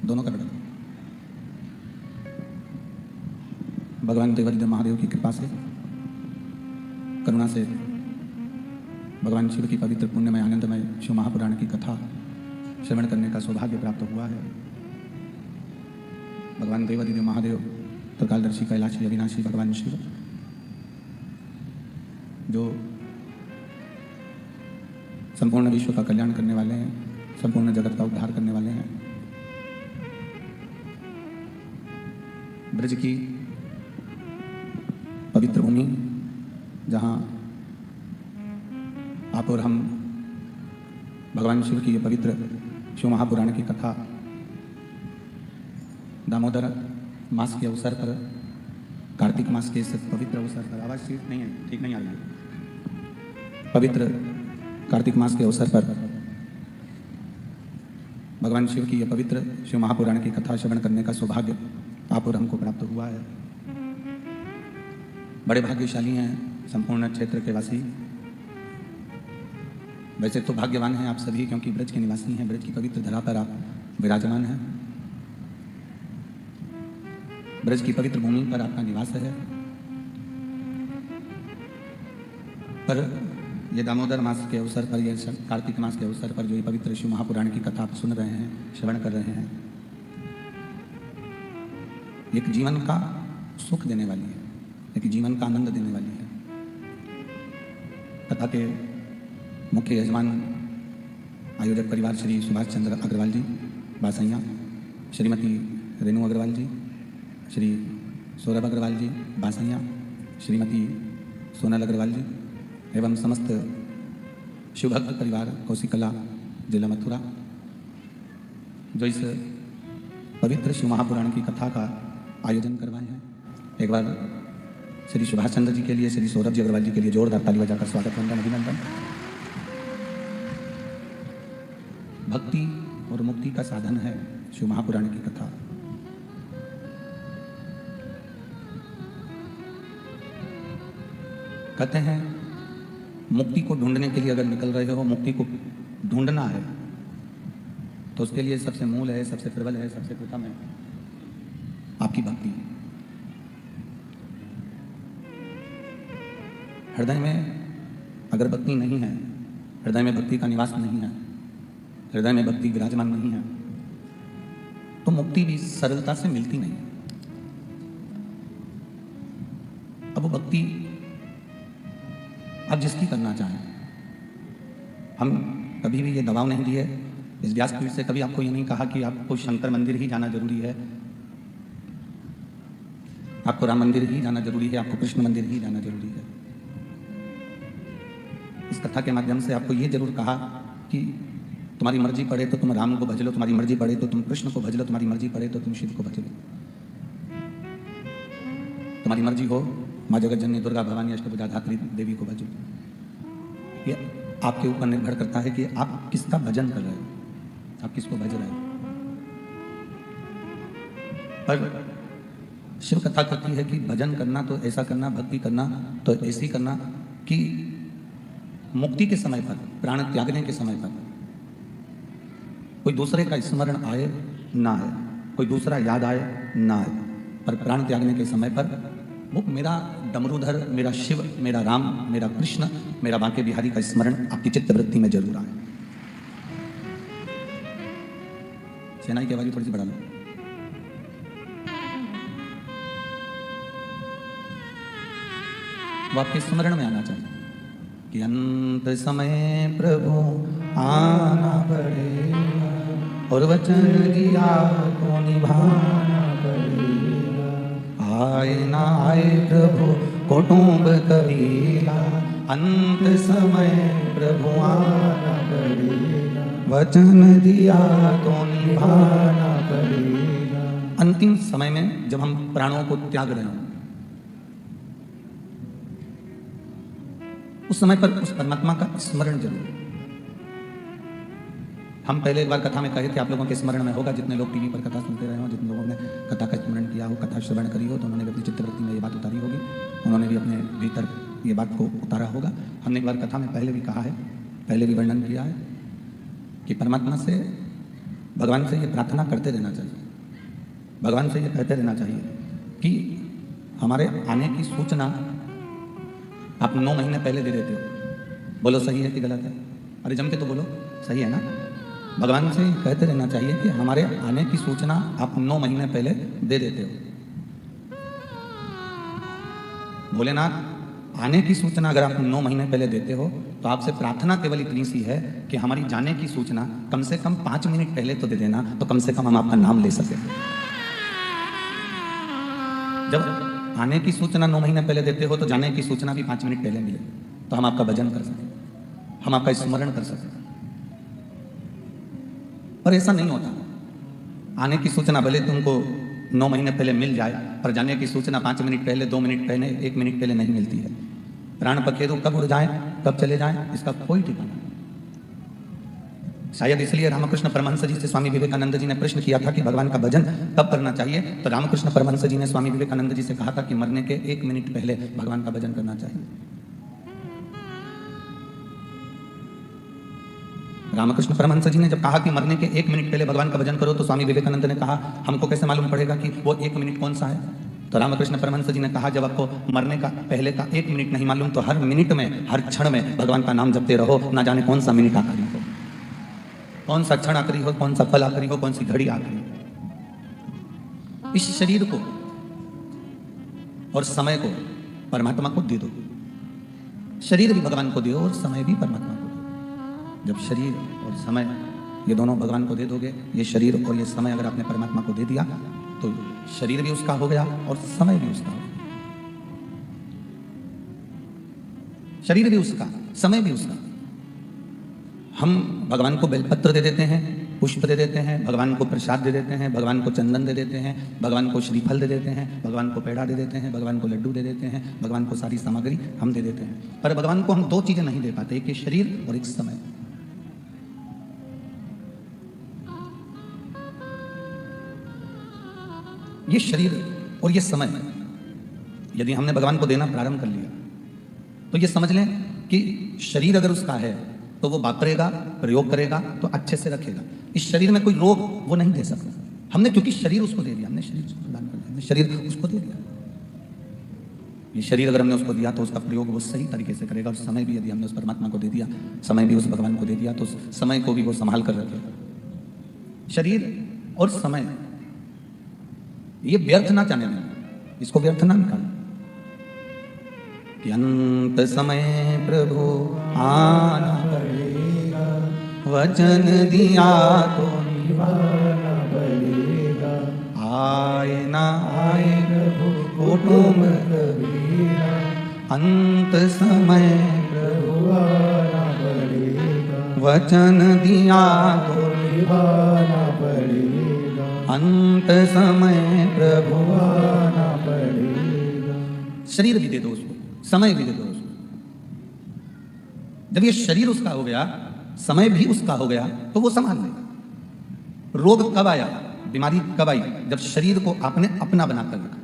दोनों कर दो। भगवान देवादिदेव महादेव की कृपा से, करुणा से भगवान शिव की पवित्र पुण्यमय आनंदमय शिव महापुराण की कथा श्रवण करने का सौभाग्य प्राप्त हुआ है। भगवान देवादिदेव महादेव त्रिकालदर्शी कैलाशी अविनाशी भगवान शिव जो संपूर्ण विश्व का कल्याण करने वाले हैं, संपूर्ण जगत का उद्धार करने वाले हैं, ब्रज की पवित्र भूमि जहाँ आप और हम भगवान शिव की ये पवित्र शिव महापुराण की कथा दामोदर मास के अवसर पर, कार्तिक मास के इस पवित्र अवसर पर, आवाज़ ठीक नहीं है, ठीक नहीं आ रही है, पवित्र कार्तिक मास के अवसर पर भगवान शिव की यह पवित्र शिव महापुराण की कथा श्रवण करने का सौभाग्य आप और हमको प्राप्त हुआ है। बड़े भाग्यशाली हैं संपूर्ण क्षेत्र के वासी। वैसे तो भाग्यवान हैं आप सभी, क्योंकि ब्रज के निवासी हैं, ब्रज की पवित्र धरा पर आप विराजमान हैं, ब्रज की पवित्र भूमि पर आपका निवास है। पर ये दामोदर मास के अवसर पर, ये कार्तिक मास के अवसर पर जो ये पवित्र शिव महापुराण की कथा आप सुन रहे हैं, श्रवण कर रहे हैं, एक जीवन का सुख देने वाली है, एक जीवन का आनंद देने वाली है। कथा के मुख्य यजमान आयोजक परिवार श्री सुभाष चंद्र अग्रवाल जी बासैया, श्रीमती रेणु अग्रवाल जी, श्री सौरभ अग्रवाल जी बासैया, श्रीमती सोनल अग्रवाल जी एवं समस्त शिवभक्त परिवार कौशिकला जिला मथुरा जो इस पवित्र शिव महापुराण की कथा का आयोजन करवाए हैं। एक बार श्री सुभाष चंद्र जी के लिए, श्री सौरभ जी अग्रवाल जी के लिए जोरदार ताली बजाकर स्वागत, वंदन, अभिनंदन। भक्ति और मुक्ति का साधन है शिव महापुराण की कथा। कहते हैं मुक्ति को ढूंढने के लिए अगर निकल रहे हो, मुक्ति को ढूंढना है तो उसके लिए सबसे मूल है, सबसे प्रबल है, सबसे प्रथम है आपकी भक्ति। हृदय में अगर भक्ति नहीं है, हृदय में भक्ति का निवास नहीं है, हृदय में भक्ति विराजमान नहीं है, तो मुक्ति भी सरलता से मिलती नहीं। अब वो भक्ति आप जिसकी करना चाहें, हम कभी भी ये दबाव नहीं दिए, इस व्यासपीठ से कभी आपको ये नहीं कहा कि आपको शंकर मंदिर ही जाना जरूरी है, आपको राम मंदिर ही जाना जरूरी है, आपको कृष्ण मंदिर ही जाना जरूरी है। इस कथा के माध्यम से आपको ये जरूर कहा कि तुम्हारी मर्जी पड़े तो तुम राम को भज लो, तुम्हारी मर्जी पड़े तो तुम कृष्ण को भज लो, तुम्हारी मर्जी पड़े तो तुम शिव को भज लो, तुम्हारी मर्जी हो माँ जगतजननी दुर्गा भवानी अष्टभुजा धात्री देवी को भजो। ये आपके ऊपर निर्भर करता है कि आप किसका भजन कर रहे हो, आप किसको भज रहे हो। पर शिव कथा कहती है कि भजन करना तो ऐसा करना, भक्ति करना तो ऐसी करना कि मुक्ति के समय पर, प्राण त्यागने के समय पर कोई दूसरे का स्मरण आए ना आए, कोई दूसरा याद आए ना आए, पर प्राण त्यागने के समय पर वो मेरा डमरूधर, मेरा शिव, मेरा राम, मेरा कृष्ण, मेरा बांके बिहारी का स्मरण आपकी चित्तवृत्ति में जरूर आए। सेनाई की आवाज थोड़ी सी बढ़ा लो। वो आपके स्मरण में आना चाहिए कि अंत समय प्रभु आना पड़ेगा और वचन दिया को निभाना पड़ेगा, आए ना आए प्रभु कुटुंब कबीला, अंत समय प्रभु आना पड़ेगा, वचन दिया तो निभाना पड़ेगा। अंतिम समय में जब हम प्राणों को त्याग रहे हों, उस समय पर उस परमात्मा का स्मरण जरूर। हम पहले एक बार कथा में कहे थे, आप लोगों के स्मरण में होगा, जितने लोग टीवी पर कथा सुनते रहे हो, जितने लोगों ने कथा का स्मरण किया हो, कथा श्रवण करी हो, तो उन्होंने भी अपनी चित्तवृत्ति में ये बात उतारी होगी, उन्होंने भी अपने भीतर ये बात को उतारा होगा। हमने एक बार कथा में पहले भी कहा है, पहले भी वर्णन किया है कि परमात्मा से भगवान से ये प्रार्थना करते रहना चाहिए, भगवान से ये कहते रहना चाहिए कि हमारे आने की सूचना आप 9 महीने पहले दे देते हो। बोलो सही है कि गलत है? अरे जम के तो बोलो, सही है ना? भगवान से कहते रहना चाहिए कि हमारे आने की सूचना आप 9 महीने पहले दे देते हो। भोलेनाथ, आने की सूचना अगर आप 9 महीने पहले देते हो तो आपसे प्रार्थना केवल इतनी सी है कि हमारी जाने की सूचना कम से कम 5 मिनट पहले तो दे देना, तो कम से कम हम आपका नाम ले सके। जब आने की सूचना 9 महीने पहले देते हो तो जाने की सूचना भी 5 मिनट पहले मिले, तो हम आपका भजन कर सकें, हम आपका स्मरण कर सकें। पर ऐसा नहीं होता। आने की सूचना भले तुमको 9 महीने पहले मिल जाए, पर जाने की सूचना 5 मिनट पहले, 2 मिनट पहले, 1 मिनट पहले नहीं मिलती है। प्राण पखेरु कब उड़ जाए, कब चले जाए, इसका कोई ठिकाना नहीं। शायद इसलिए रामकृष्ण परमहंस जी से स्वामी विवेकानंद जी ने प्रश्न किया था कि भगवान का भजन कब करना चाहिए, तो रामकृष्ण परमहंस जी ने स्वामी विवेकानंद जी से कहा था कि मरने के 1 मिनट पहले भगवान का भजन करना चाहिए। रामकृष्ण परमहंस जी ने जब कहा कि मरने के 1 मिनट पहले भगवान का भजन करो, तो स्वामी विवेकानंद ने कहा हमको कैसे मालूम पड़ेगा कि वो 1 मिनट कौन सा है? तो रामकृष्ण परमहंस जी ने कहा जब आपको मरने का पहले का 1 मिनट नहीं मालूम, तो हर मिनट में, हर क्षण में भगवान का नाम जपते रहो। ना जाने कौन सा मिनट आखिरी हो, कौन सा क्षण आखिरी हो, कौन सा पल आखिरी हो, कौन सी घड़ी आखिरी हो। इस शरीर को और समय को परमात्मा को दे दो। शरीर भी भगवान को दो और समय भी परमात्मा को दो। जब शरीर और समय ये दोनों भगवान को दे दोगे, ये शरीर और ये समय अगर आपने परमात्मा को दे दिया, तो शरीर भी उसका हो गया और समय भी उसका हो गया। शरीर भी उसका, समय भी उसका। हम भगवान को बेलपत्र दे देते हैं, पुष्प दे देते हैं, भगवान को प्रसाद दे देते हैं, भगवान को चंदन दे देते हैं, भगवान को श्रीफल दे देते हैं, भगवान को पेड़ा दे देते हैं, भगवान को लड्डू दे देते हैं, भगवान को सारी सामग्री हम दे देते हैं। पर भगवान को हम 2 चीजें नहीं दे पाते, एक ये शरीर और एक समय। ये शरीर और ये समय यदि हमने भगवान को देना प्रारंभ कर लिया, तो ये समझ लें कि शरीर अगर उसका है तो वो वापरेगा, प्रयोग करेगा, तो अच्छे से रखेगा। इस शरीर में कोई रोग वो नहीं दे सकता। हमने क्योंकि शरीर उसको दे दिया, हमने शरीर उसको दान कर दिया, हमने शरीर उसको दे दिया। ये शरीर अगर हमने उसको दिया तो उसका प्रयोग वो सही तरीके से करेगा। और समय भी यदि हमने उस परमात्मा को दे दिया, समय भी उस भगवान को दे दिया, तो उस समय को भी वो संभाल कर रखेगा। शरीर और समय ये व्यर्थ ना जाने दें, इसको व्यर्थ ना निकालें कि अंत समय प्रभु आना पड़ेगा, वचन दिया तो निभाना पड़ेगा, आए ना आए प्रभु कुटुंब कबीरा, अंत समय प्रभु आना पड़ेगा, वचन दिया तो निभाना पड़ेगा, अंत समय प्रभु आना पड़ेगा। शरीर भी दे दो उसको, समय भी दे दो उसको। जब ये शरीर उसका हो गया, समय भी उसका हो गया, तो वो संभाल लेगा। रोग कब आया, बीमारी कब आई? जब शरीर को आपने अपना बनाकर रखा।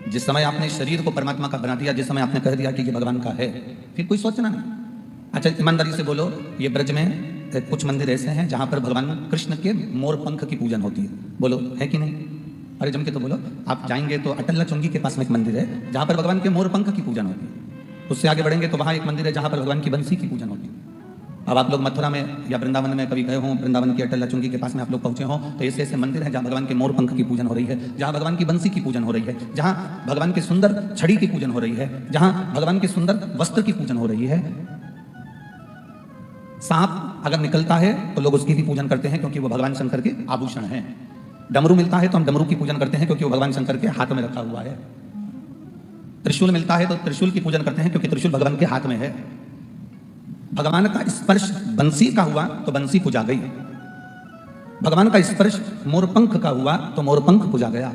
जिस समय आपने शरीर को परमात्मा का बना दिया, जिस समय आपने कह दिया कि ये भगवान का है, फिर कोई सोचना नहीं। अच्छा ईमानदारी से बोलो, ये ब्रज में कुछ मंदिर ऐसे हैं जहां पर भगवान कृष्ण के मोर पंख की पूजन होती है। बोलो है कि नहीं? अरे जम के तो बोलो। आप जाएंगे तो अटल्ला चुंगी के पास में एक मंदिर है जहां पर भगवान के मोर पंख की पूजन होती है। उससे आगे बढ़ेंगे तो वहां एक मंदिर है जहां पर भगवान की बंसी की पूजन होती है। अब आप लोग मथुरा में या वृंदावन में कभी गए हों, वृंदावन की अटल्ला चुंगी के पास में आप लोग पहुंचे हों, तो ऐसे ऐसे मंदिर हैं जहां भगवान के मोर पंख की पूजन हो रही है, जहां भगवान की बंसी की पूजन हो रही है, जहां भगवान के सुंदर छड़ी की पूजन हो रही है, जहां भगवान के सुंदर वस्त्र की पूजन हो रही है। सांप अगर निकलता है तो लोग उसकी भी पूजन करते हैं क्योंकि वो भगवान शंकर के आभूषण हैं। डमरू मिलता है तो हम डमरू की पूजन करते हैं क्योंकि वो भगवान शंकर के हाथ में रखा हुआ है। त्रिशूल मिलता है तो त्रिशूल की पूजन करते हैं क्योंकि त्रिशूल भगवान के हाथ में है। भगवान का स्पर्श बंसी का हुआ तो बंसी पूजा गई, भगवान का स्पर्श मोरपंख का हुआ तो मोरपंख पूजा गया,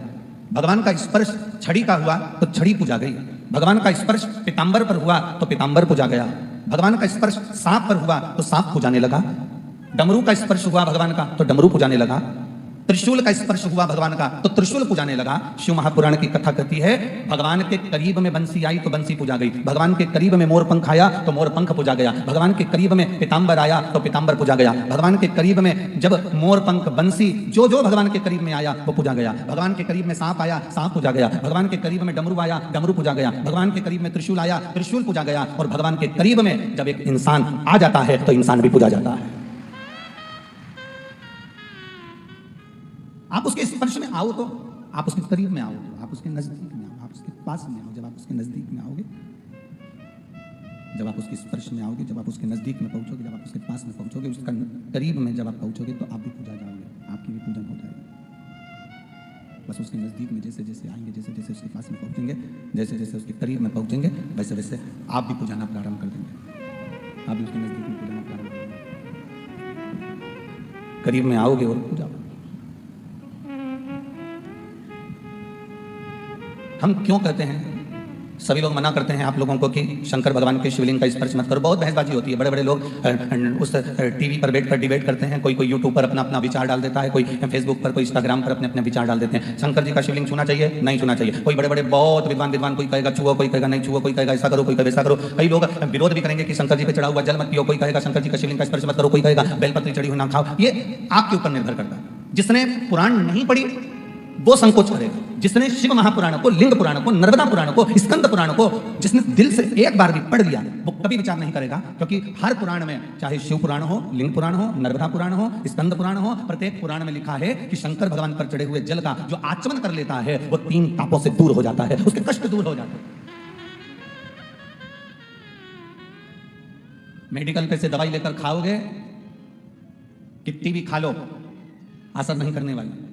भगवान का स्पर्श छड़ी का हुआ तो छड़ी पूजा गई, भगवान का स्पर्श पीतांबर पर हुआ तो पीतांबर पूजा गया, भगवान का स्पर्श सांप पर हुआ तो सांप पूजाने लगा, डमरू का स्पर्श हुआ भगवान का तो डमरू पूजाने लगा। त्रिशूल का स्पर्श हुआ भगवान का तो त्रिशूल पूजाने लगा। शिव महापुराण की कथा कहती है भगवान के करीब में बंसी आई तो बंसी पूजा गई, भगवान के करीब में मोर पंख आया तो मोर पंख पूजा गया, भगवान के करीब में पीतांबर आया तो पीतांबर पूजा गया, भगवान के करीब में जब मोर पंख बंसी जो जो भगवान के करीब में आया वो पूजा गया, भगवान के करीब में सांप आया सांप पूजा गया, भगवान के करीब में डमरू आया डमरू पूजा गया, भगवान के करीब में त्रिशूल आया त्रिशूल पूजा गया, और भगवान के करीब में जब एक इंसान आ जाता है तो इंसान भी पूजा जाता है। आप उसके स्पर्श में आओ तो आप उसके करीब में आओ, तो आप उसके नजदीक में आओ, आप उसके पास में आओ। जब आप उसके नजदीक में आओगे, जब आप उसके स्पर्श में आओगे, जब आप उसके नजदीक में पहुंचोगे, जब आप उसके पास में पहुंचोगे, उसका करीब में जब आप पहुंचोगे तो आप भी पूजा जाओगे, आपकी भी पूजन हो जाएगी। बस उसके नजदीक में जैसे जैसे आएंगे, जैसे जैसे उसके पास में पहुंचेंगे, जैसे जैसे उसके करीब में पहुंचेंगे, वैसे वैसे आप भी पूजाना प्रारंभ कर देंगे, आप भी उसके नजदीक में पूजाना प्रारंभ कर देंगे। करीब में आओगे और पूजा। हम क्यों कहते हैं, सभी लोग मना करते हैं आप लोगों को कि शंकर भगवान के शिवलिंग का स्पर्श मत करो, बहुत बहसबाजी होती है, बड़े बड़े लोग उस टीवी पर बैठकर डिबेट करते हैं, कोई कोई यूट्यूब पर अपना अपना विचार डाल देता है, कोई फेसबुक पर कोई इंस्टाग्राम पर अपने अपने विचार डाल देते हैं। शंकर जी का शिवलिंग छूना चाहिए नहीं छूना चाहिए, कोई बड़े बड़े बहुत विद्वान कोई कहेगा छुओ, कोई कहेगा नहीं छुओ, कोई कहेगा ऐसा करो, कोई कहेगा वैसा करो। कई लोग विरोध भी करेंगे कि शंकर जी पे चढ़ा हुआ जल मत पियो, कोई कहेगा शंकर जी का शिवलिंग का स्पर्श मत करो, कोई कहेगा बेलपत्री चढ़ी हुई ना खाओ। ये आपके ऊपर निर्भर करता है। जिसने पुराण नहीं पढ़ी वो संकोच करेगा, जिसने शिव महापुराण को, लिंग पुराण को, नर्मदा पुराण को, स्कंद पुराण को जिसने दिल से एक बार भी पढ़ लिया वो कभी विचार नहीं करेगा, क्योंकि हर पुराण में, चाहे शिव पुराण हो, लिंग पुराण हो, नर्मदा पुराण हो, स्कंद पुराण हो, प्रत्येक पुराण में लिखा है कि शंकर भगवान पर चढ़े हुए जल का जो आचमन कर लेता है वो 3 तापों से दूर हो जाता है, उसके कष्ट दूर हो जाते हैं। मेडिकल पे से दवाई लेकर खाओगे, कितनी भी खा लो, असर नहीं करने वाली।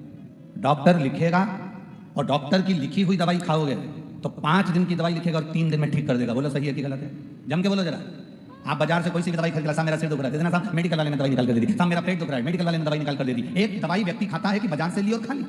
डॉक्टर लिखेगा और डॉक्टर की लिखी हुई दवाई खाओगे तो 5 दिन की दवाई लिखेगा और 3 दिन में ठीक कर देगा। बोलो सही है कि गलत है? जम के बोलो जरा। आप बाजार से कोई सी भी दवाई खरीद ला, साहब मेरा सिर दुख रहा है, दे देना साहब, मेडिकल वाले ने दवाई निकाल कर दे दी, साहब मेरा पेट दुख रहा है, मेडिकल वाले ने दवाई निकाल कर दे दी। एक दवाई व्यक्ति खाता है कि बाजार से ली और खा ली,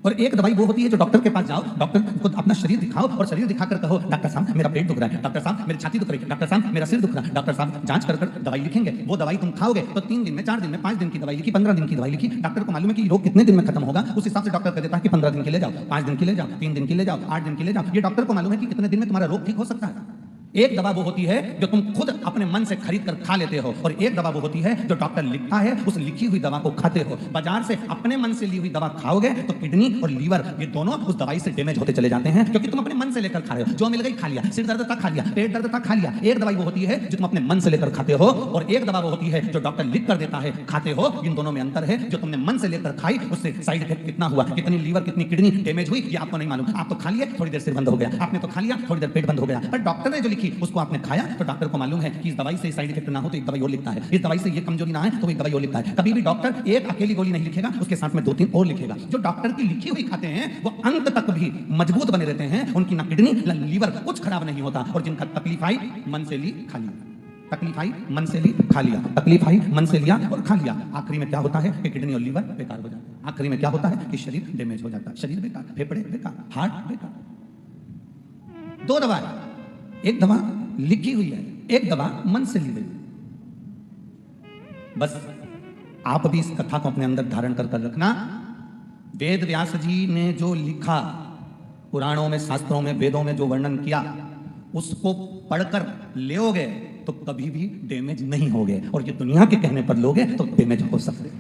और एक दवाई वो होती है जो डॉक्टर के पास जाओ, डॉक्टर को अपना शरीर दिखाओ और शरीर दिखाकर कहो डॉक्टर साहब मेरा पेट दुख रहा है, डॉक्टर साहब मेरी छाती दुख रही है, डॉक्टर साहब मेरा सिर दुख रहा है, डॉक्टर साहब जांच कर दवाई लिखेंगे। वो दवाई तुम खाओगे तो 3 दिन में, 4 दिन में, 5 दिन की दवाई लिखी, 15 दिन की दवाई लिखी। डॉक्टर को मालूम है कि रोग कितने दिन में खत्म होगा, उस हिसाब से डॉक्टर कह देता है कि 15 दिन के ले जाओ, 5 दिन के ले जाओ, 3 दिन के ले जाओ, 8 दिन के ले जाओ। ये डॉक्टर को मालूम है कि कितने दिन में तुम्हारा रोग ठीक हो सकता है। एक दवा वो होती है जो तुम खुद अपने मन से खरीद कर खा लेते हो, और एक दवा वो होती है जो डॉक्टर लिखता है, उस लिखी हुई दवा को खाते हो। बाजार से अपने मन से ली हुई दवा खाओगे तो किडनी और लीवर ये दोनों उस दवाई से डैमेज होते चले जाते हैं, क्योंकि तुम अपने मन से लेकर खा रहे हो। जो मिल गई खा लिया, सिर दर्द था खा लिया, पेट दर्द था खा लिया। एक दवाई वो होती है जो तुम अपने मन से लेकर खाते हो, और एक दवा वो होती है जो डॉक्टर लिख कर देता है खाते हो। इन दोनों में अंतर है। जो तुमने मन से लेकर खाई उससे साइड इफेक्ट कितना हुआ, कितनी लीवर कितनी किडनी डैमेज हुई ये आपको नहीं मालूम। आप तो खा लिए, थोड़ी देर सिर बंद हो गया, आपने तो खा लिया, थोड़ी देर पेट बंद हो गया, पर डॉक्टर ने जो लिखी उसको आपने खाया तो डॉक्टर को मालूम है कि इस दवाई से साइड इफेक्ट ना हो तो एक दवाई और लिखता है, इस दवाई से ये कमजोरी ना है तो एक दवाई और लिखता है। कभी भी डॉक्टर एक अकेली गोली नहीं लिखेगा, उसके साथ में 2-3 और लिखेगा। जो डॉक्टर की लिखी हुई खाते हैं वो अंत तक भी मजबूत बने रहते हैं, उनकी ना किडनी ना लीवर कुछ खराब नहीं होता। और जिनका तकलीफ आई मन से ली खा लिया, तकलीफ आई मन से ली खा लिया, तकलीफ आई मन से लिया और खा लिया। आखिरी में क्या होता है कि किडनी और लीवर बेकार हो जाता है। आखिरी में क्या होता है कि शरीर डैमेज हो जाता है, शरीर बेकार, फेफड़े बेकार, हार्ट बेकार। 2 दवा, एक दवा लिखी हुई है, एक दवा मन से ली गई। बस आप भी इस कथा को अपने अंदर धारण कर रखना। वेद व्यास जी ने जो लिखा, पुराणों में, शास्त्रों में, वेदों में जो वर्णन किया, उसको पढ़कर लेओगे तो कभी भी डैमेज नहीं होगे, और ये दुनिया के कहने पर लोगे तो डैमेज हो सकते।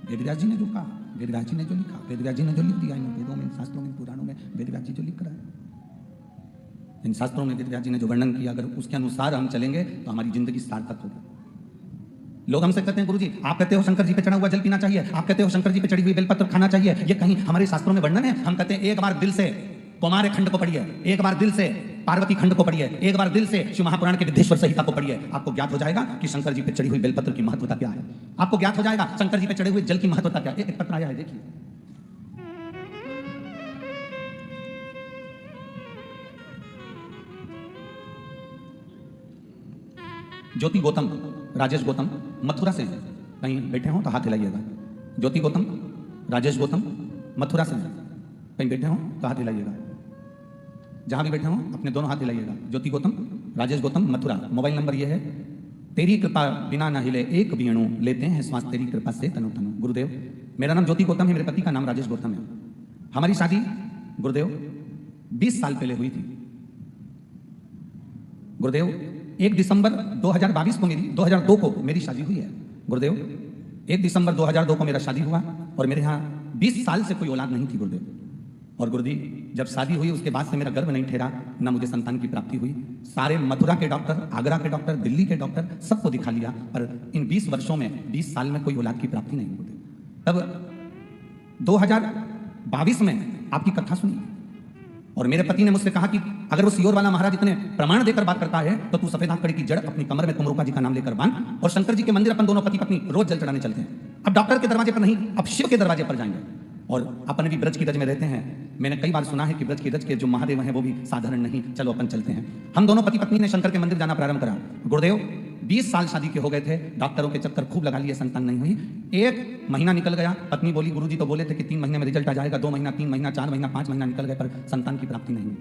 वेदव्यास जी ने जो कहा, वेदव्यास जी ने जो लिखा, वेदव्यास जी ने जो लिख दिया इन वेदों में, शास्त्रों में, पुराणों में, वेदव्यास जी जो लिख रहा है, इन शास्त्रों में वेदव्यास जी ने जो वर्णन किया, अगर उसके अनुसार हम चलेंगे तो हमारी जिंदगी सार्थक होगी। लोग हमसे कहते हैं गुरुजी आप कहते हो शंकर जी पे चढ़ा हुआ जल पीना चाहिए, आप कहते हो शंकर जी पे चढ़ी हुई बेलपत्र खाना चाहिए, ये कहीं हमारे शास्त्रों में वर्णन है? हम कहते हैं एक बार दिल से कुमार खंड को पढ़िए, एक बार दिल से पार्वती खंड को पढ़िए, एक बार दिल से शिव महापुराण के विद्येश्वर संहिता को पढ़िए। आपको ज्ञात हो जाएगा कि शंकर जी पे चढ़ी हुई बेलपत्र की महत्वता क्या है। आपको ज्ञात हो जाएगा शंकर जी पे चढ़े हुए जल की महत्वता क्या है। एक पत्र आया है, देखिए। ज्योति गौतम, राजेश गौतम मथुरा से हैं, कहीं बैठे हो तो हाथ हिलाइएगा। ज्योति गौतम, राजेश गौतम मथुरा से हैं, कहीं बैठे हो तो हाथ हिलाइएगा। जहां भी बैठे हो अपने दोनों हाथ हिलाइएगा। ज्योति गौतम, राजेश गौतम मथुरा। मोबाइल नंबर ये है तेरी कृपा बिना न हिले एक भी अणु, लेते हैं श्वास तेरी कृपा से तनु तनु। गुरुदेव, मेरा नाम ज्योति गौतम है, मेरे पति का नाम राजेश गौतम है। हमारी शादी गुरुदेव 20 साल पहले हुई थी। गुरुदेव 1 दिसंबर 2022 को 2002 को मेरी शादी हुई है। गुरुदेव 1 दिसंबर 2002 को मेरा शादी हुआ और मेरे यहाँ 20 साल से कोई औलाद नहीं थी गुरुदेव। और गुरुदेव जब शादी हुई उसके बाद से मेरा गर्भ नहीं ठहरा, ना मुझे संतान की प्राप्ति हुई। सारे मथुरा के डॉक्टर, आगरा के डॉक्टर, दिल्ली के डॉक्टर सबको दिखा लिया, पर इन 20 वर्षों में 20 साल में कोई औलाद की प्राप्ति नहीं गुरुदेव। तब 2022 में आपकी कथा सुनी और मेरे पति ने मुझसे कहा कि अगर वो सियोर वाला महाराज इतने प्रमाण देकर बात करता है तो तू सफेद कड़ी की जड़ अपनी कमर में कुमरुका जी का नाम लेकर बांध और शंकर जी के मंदिर अपन दोनों पति पत्नी रोज जल चढ़ाने चलते हैं। अब डॉक्टर के दरवाजे पर नहीं, अब शिव के दरवाजे पर जाएंगे। और अपन भी ब्रज की रज में रहते हैं। मैंने कई बार सुना है कि ब्रज की रज के जो महादेव हैं वो भी साधारण नहीं, चलो अपन चलते हैं। हम दोनों पति पत्नी ने शंकर के मंदिर जाना प्रारंभ करा। गुरुदेव 20 साल शादी के हो गए थे, डॉक्टरों के चक्कर खूब लगा लिए, संतान नहीं हुई। 1 महीना निकल गया, पत्नी बोली गुरुजी तो बोले थे कि 3 महीने में रिजल्ट आ जाएगा। 2 महीना, 3 महीना, 4 महीना, 5 महीना निकल गए, पर संतान की प्राप्ति नहीं हुई,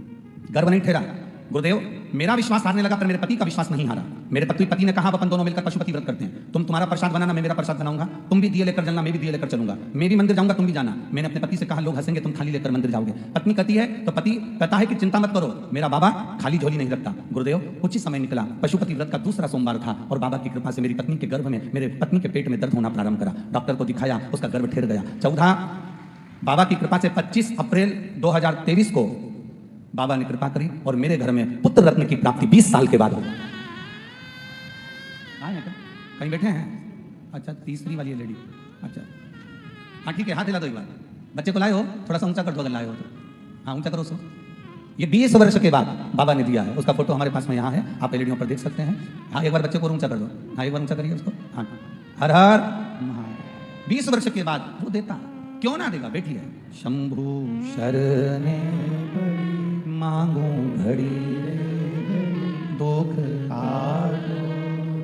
गर्भ नहीं ठहरा। गुरुदेव मेरा विश्वास हारने लगा, पर मेरे पति का विश्वास नहीं हारा। मेरे पति ने कहा अपन दोनों मिलकर पशुपति व्रत करते हैं, तुम तुम्हारा प्रसाद बनाना, मैं मेरा प्रसाद बनाऊंगा, तुम भी दिए लेकर चलना, मैं भी दिए लेकर चलूंगा, मैं भी मंदिर जाऊंगा, तुम भी जाना। मैंने अपने पति से कहा लोग हंसेंगे, तुम खाली लेकर मंदिर जाओगे। पत्नी कहती है तो पति कहता है कि चिंता मत करो, मेरा बाबा खाली झोली नहीं रखता। गुरुदेव कुछ ही समय निकला, पशुपति व्रत का दूसरा सोमवार था और बाबा की कृपा से मेरी पत्नी के गर्भ में, मेरे पत्नी के पेट में दर्द होना प्रारंभ करा। डॉक्टर को दिखाया, उसका गर्भ ठहर गया। 14 बाबा की कृपा से 25 अप्रैल 2023 को बाबा ने कृपा करी और मेरे घर में पुत्र रत्न की प्राप्ति 20 साल के बाद हो। कहीं बैठे हैं? अच्छा, तीसरी वाली लेडी। अच्छा हाँ ठीक है, हाथ हिला दो एक बार। बच्चे को लाए हो, थोड़ा सा ऊंचा कर दो अगर लाए हो तो। हाँ ऊंचा करो उसको। ये 20 वर्ष के बाद बाबा ने दिया है, उसका फोटो हमारे पास में यहाँ है, आप एलईडियों पर देख सकते हैं। हाँ एक बार बच्चे को ऊंचा कर दो। हाँ एक बार ऊंचा करिए उसको। हाँ हर हर 20 वर्ष के बाद वो देता, क्यों ना देगा? बेटी है। शंभु शरणे मांगू घड़ी दुख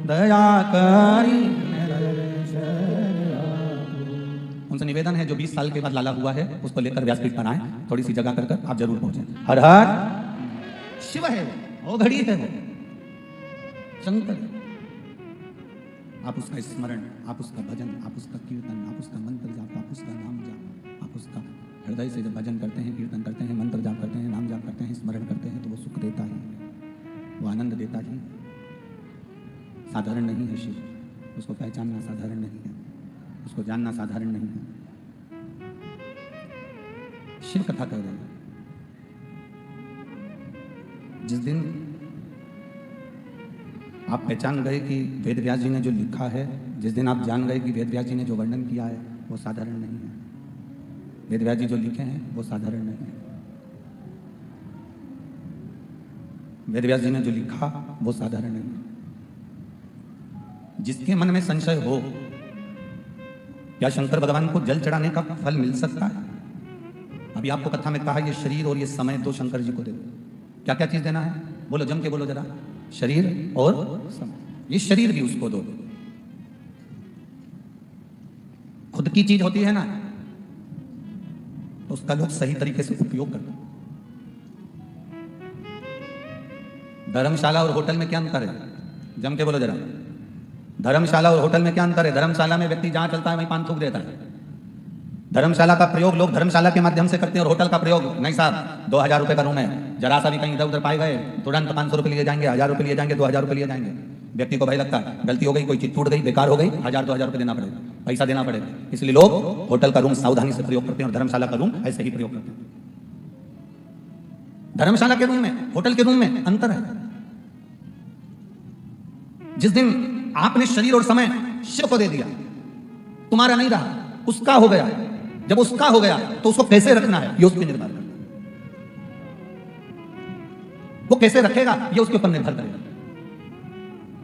दया करी। उनसे निवेदन है जो 20 साल के बाद लाला हुआ है उसको लेकर व्यासपीठ पर आए, थोड़ी सी जगह कर आप जरूर पहुंचे। हर हर शिव है वो घड़ी है वो शंकर। आप उसका स्मरण, आप उसका भजन, आप उसका कीर्तन, आप उसका मंत्र जाप, आप उसका नाम जाप, आप उसका हृदय से जब भजन करते हैं, कीर्तन करते हैं, मंत्र जाप करते हैं, नाम जाप करते हैं, स्मरण करते हैं, तो वो सुख देता ही, वो आनंद देता ही। साधारण नहीं है शिव, उसको पहचानना साधारण नहीं है, उसको जानना साधारण नहीं है। शिव कथा कह रहे हैं। जिस दिन आप पहचान गए कि वेद व्यास जी ने जो लिखा है, जिस दिन आप जान गए कि वेद व्यास जी ने जो वर्णन किया है वो साधारण नहीं है, वेद व्यास जी जो लिखे हैं वो साधारण नहीं है, वेद व्यास जी ने जो लिखा वो साधारण नहीं है। जिसके मन में संशय हो क्या शंकर भगवान को जल चढ़ाने का फल मिल सकता है? अभी आपको कथा में कहा ये शरीर और ये समय दो शंकर जी को दे दो। क्या क्या चीज देना है? बोलो, जम के बोलो जरा। शरीर और समय। ये शरीर भी उसको दो। खुद की चीज होती है ना, तो उसका लोग सही तरीके से उपयोग करते हैं। धर्मशाला और होटल में क्या अंतर है? जम के बोलो जरा। धर्मशाला और होटल में क्या अंतर है? धर्मशाला में व्यक्ति जहां चलता है वहीं पान थूक देता है। धर्मशाला का प्रयोग लोग धर्मशाला के माध्यम से करते हैं और होटल का प्रयोग नहीं साहब, 2000 रुपए का रूम है, जरा सा भी कहीं इधर उधर पाए गए तुरंत 500 रुपए लिए जाएंगे, 1000 रुपए लिए जाएंगे, 2000 रुपए लिए जाएंगे। व्यक्ति को भय लगता है गलती हो गई, कोई चीज टूट गई, बेकार हो गई, 1000-2000 रुपए देना पड़ेगा, पैसा देना पड़ेगा। इसलिए लोग होटल का रूम सावधानी से प्रयोग करते हैं और धर्मशाला का रूम ऐसे ही प्रयोग करते हैं। धर्मशाला के रूम में, होटल के रूम में अंतर है। जिस दिन आपने शरीर और समय शिव को दे दिया, तुम्हारा नहीं रहा, उसका हो गया। जब उसका हो गया तो उसको कैसे रखना है ये उस पर निर्भर करता है। वो कैसे रखेगा ये उसके ऊपर निर्भर करेगा।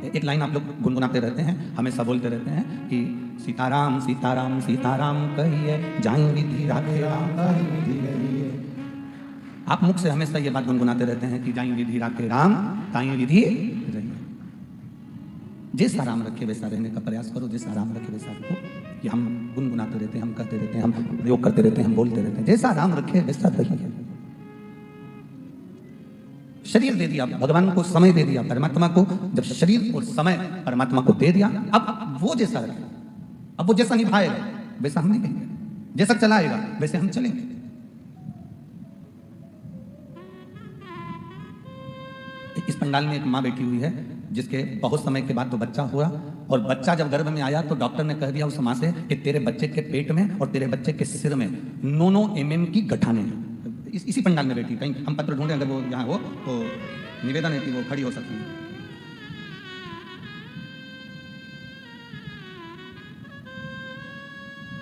एक लाइन आप लोग गुनगुनाते रहते हैं, हमेशा बोलते रहते हैं कि सीताराम सीताराम सीताराम कहिए, जाई विधि राखे राम विधि कहिए। आप मुख से हमेशा ये बात गुनगुनाते रहते हैं कि जाई विधि राखे राम ताई विधि रहिए। जैसा राम रखे वैसा रहने का प्रयास करो, जैसा राम रखे वैसा रखो। कि हम गुनगुनाते रहते हैं, हम करते रहते हैं, हम प्रयोग करते रहते हैं, हम बोलते रहते हैं, जैसा राम रखे वैसा रहिए। शरीर दे दिया, भगवान को समय दे दिया, परमात्मा को जब शरीर और समय परमात्मा को दे दिया, अब वो जैसा रहे, अब वो जैसा निभाएगा वैसा हम निभाएंगे, जैसा चलाएगा वैसे हम चलेंगे। इस पंडाल में एक माँ बैठी हुई है जिसके बहुत समय के बाद तो बच्चा हुआ, और बच्चा जब गर्भ में आया तो डॉक्टर ने कह दिया उस माँ से कि तेरे बच्चे के पेट में और तेरे बच्चे के सिर में 9 mm की गठाने हैं। इसी पंडाल में बैठी, कहीं हम पत्र ढूंढे अगर वो यहाँ हो तो निवेदन है कि वो खड़ी हो सकती है।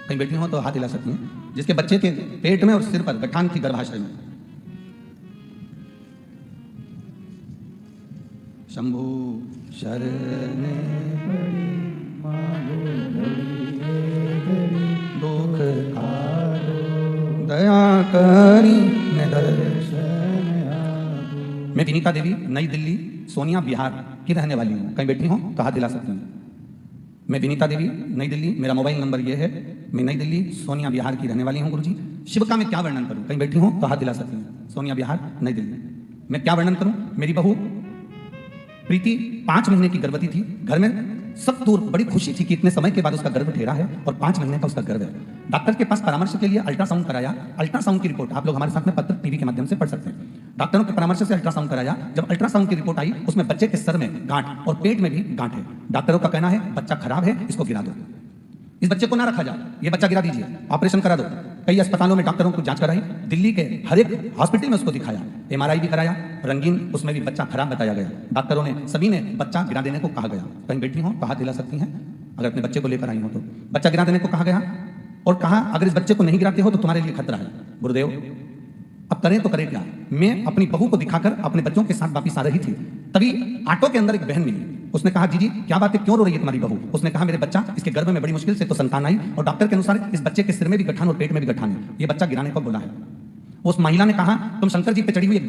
कहीं बैठी हो तो हाथ हिला सकती हैं, जिसके बच्चे के पेट में और सिर पर गठान थी गर्भाशय में। शंभु शरणे पड़ी दुख दया करी मैं विनीता देवी नई दिल्ली सोनिया बिहार की रहने वाली हूँ। कहीं बैठी हूँ तो हाथ हिला सकती हूँ। मैं विनीता देवी नई दिल्ली, मेरा मोबाइल नंबर ये है। मैं नई दिल्ली सोनिया बिहार की रहने वाली हूँ। गुरुजी शिव का मैं क्या वर्णन करूँ? कहीं बैठी हूँ तो हाथ हिला सकती हूँ। सोनिया बिहार नई दिल्ली। मैं क्या वर्णन करूँ? मेरी बहू प्रीति 5 महीने की गर्भवती थी। घर में सब दूर बड़ी खुशी थी कि इतने समय के बाद उसका गर्भ ठहरा है और 5 महीने का उसका गर्भ है। डॉक्टर के पास परामर्श के लिए अल्ट्रासाउंड कराया। अल्ट्रासाउंड की रिपोर्ट आप लोग हमारे साथ में पत्र टीवी के माध्यम से पढ़ सकते हैं। डॉक्टरों के परामर्श से अल्ट्रासाउंड कराया। जब अल्ट्रासाउंड की रिपोर्ट आई उसमें बच्चे के सर में गांठ और पेट में भी गांठ है। डॉक्टरों का कहना है बच्चा खराब है, इसको गिरा दो, इस बच्चे को ना रखा जाए, ये बच्चा गिरा दीजिए, ऑपरेशन करा दो। कई अस्पतालों में डॉक्टरों को जांच कराई, दिल्ली के हर एक हॉस्पिटल में उसको दिखाया, MRI भी कराया, रंगीन उसमें भी बच्चा खराब बताया गया। डॉक्टरों ने सभी ने बच्चा गिरा देने को कहा गया। कहीं बैठी हो तो हाथ हिला सकती हैं अगर अपने बच्चे को लेकर आई हो तो। बच्चा गिरा देने को कहा गया और कहा अगर इस बच्चे को नहीं गिराते हो तो तुम्हारे लिए खतरा है। गुरुदेव अब करें तो करें क्या? मैं अपनी बहू को दिखाकर अपने बच्चों के साथ वापिस आ रही थी, तभी ऑटो के अंदर एक बहन मिली। उसने कहा जी क्या बात है, क्यों रो रही है तुम्हारी बहू? उसने कहा मेरे बच्चा, इसके गर्भ में बड़ी मुश्किल से तो संतान आई और डॉक्टर के अनुसार इस बच्चे के सिर में भी गठान और पेट में भी गठान है, ये बच्चा गिराने को बोला है। उस महिला ने कहा तुम शंकर जी पे चढ़ी हुई एक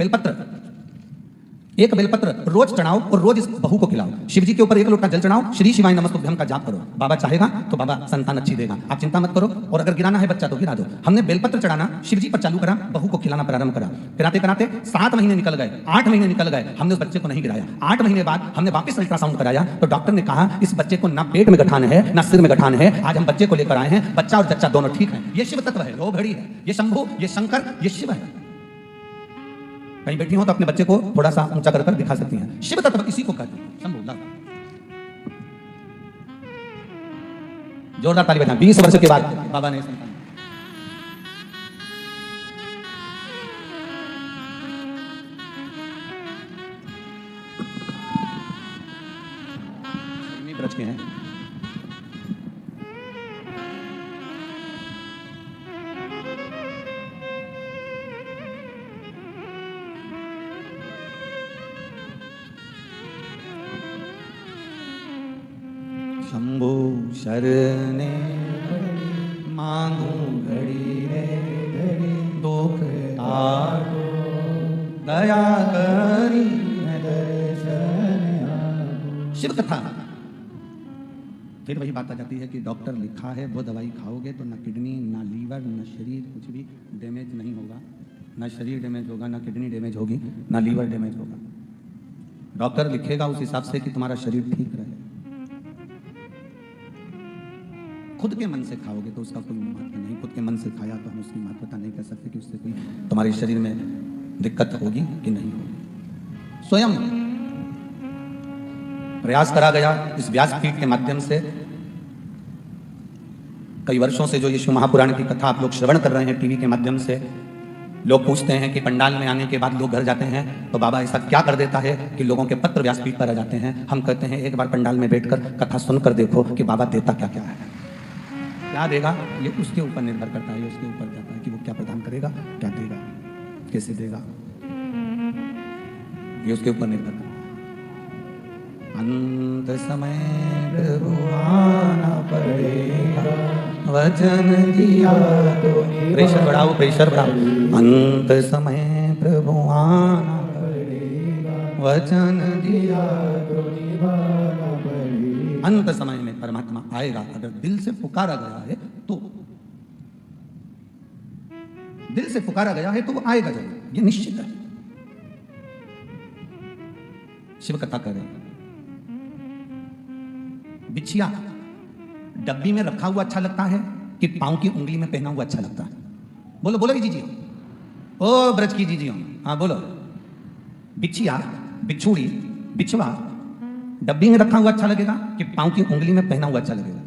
बेलपत्र रोज चढ़ाओ और रोज इस बहू को खिलाओ। शिव जी के ऊपर 1 लोटा जल चढ़ाओ, श्री शिवाय नमस्तुभ्यम का जाप करो। बाबा चाहेगा तो बाबा संतान अच्छी देगा, आप चिंता मत करो। और अगर गिराना है बच्चा तो गिरा दो। हमने बेलपत्र चढ़ाना शिव जी पर चालू करा, बहू को खिलाना प्रारंभ करा। कराते कराते 7 महीने निकल गए, 8 महीने निकल गए, हमने उस बच्चे को नहीं गिराया। 8 महीने बाद हमने वापस अल्ट्रासाउंड कराया तो डॉक्टर ने कहा इस बच्चे को ना पेट में गठान है ना सिर में गठान है। आज हम बच्चे को लेकर आए हैं, बच्चा और जच्चा दोनों ठीक है। ये शिव तत्व है, रो घड़ी है, ये शंभु, ये शंकर, ये शिव है। कहीं बैठी हो तो अपने बच्चे को थोड़ा सा ऊंचा कर दिखा सकती हैं। शिव तत्व इसी को कहते हैं, शंभु ला। जोरदार ताली बजाएं। 20 वर्ष के बाद बाबा ने संतान। ब्रज के हैं। शंभु शरणे मांगू घड़ी रे घड़ी दुख तारो दया करी शिव कथा। फिर वही बात आ जाती है कि डॉक्टर लिखा है वो दवाई खाओगे तो ना किडनी ना लीवर ना शरीर कुछ भी डैमेज नहीं होगा, ना शरीर डैमेज होगा, ना किडनी डैमेज होगी, ना लीवर डैमेज होगा। डॉक्टर लिखेगा उस हिसाब से कि तुम्हारा शरीर ठीक रहे। खुद के मन से खाओगे तो उसका कोई महत्व नहीं। खुद के मन से खाया तो हम उसकी महत्वता नहीं कह सकते कि उससे कोई तुम्हारे शरीर में दिक्कत होगी कि नहीं होगी। स्वयं प्रयास करा गया इस व्यासपीठ के माध्यम से। कई वर्षों से जो ये शिव महापुराण की कथा आप लोग श्रवण कर रहे हैं टीवी के माध्यम से, लोग पूछते हैं कि पंडाल में आने के बाद लोग घर जाते हैं तो बाबा ऐसा क्या कर देता है कि लोगों के पत्र व्यासपीठ पर आ जाते हैं। हम कहते हैं एक बार पंडाल में बैठकर कथा सुनकर देखो कि बाबा देता क्या क्या है। क्या देगा ये उसके ऊपर निर्भर करता है, उसके ऊपर जाता है कि वो क्या प्रदान करेगा, क्या देगा, कैसे देगा, ये उसके ऊपर निर्भर करता है। अंत समय प्रभु आना पड़ेगा, वचन दिया तो प्रेशर बढ़ाओ, प्रेशर बढ़ाओ। अंत समय प्रभु आना पड़ेगा, वचन दिया तो निभाना पड़ेगा। अंत समय में परमात्मा आएगा अगर दिल से पुकारा गया है तो। दिल से पुकारा गया है तो वो आएगा जरूर, ये निश्चित है। शिव कथा कर रहे हैं। बिछिया डब्बी में रखा हुआ अच्छा लगता है कि पांव की उंगली में पहना हुआ अच्छा लगता है? बोलो बोलो जी जी, ओ ब्रज की जी जी, हाँ बोलो। बिछिया, बिछुड़ी, बिछवा डब्बी में रखा हुआ अच्छा लगेगा कि पांव की उंगली में पहना हुआ अच्छा लगेगा?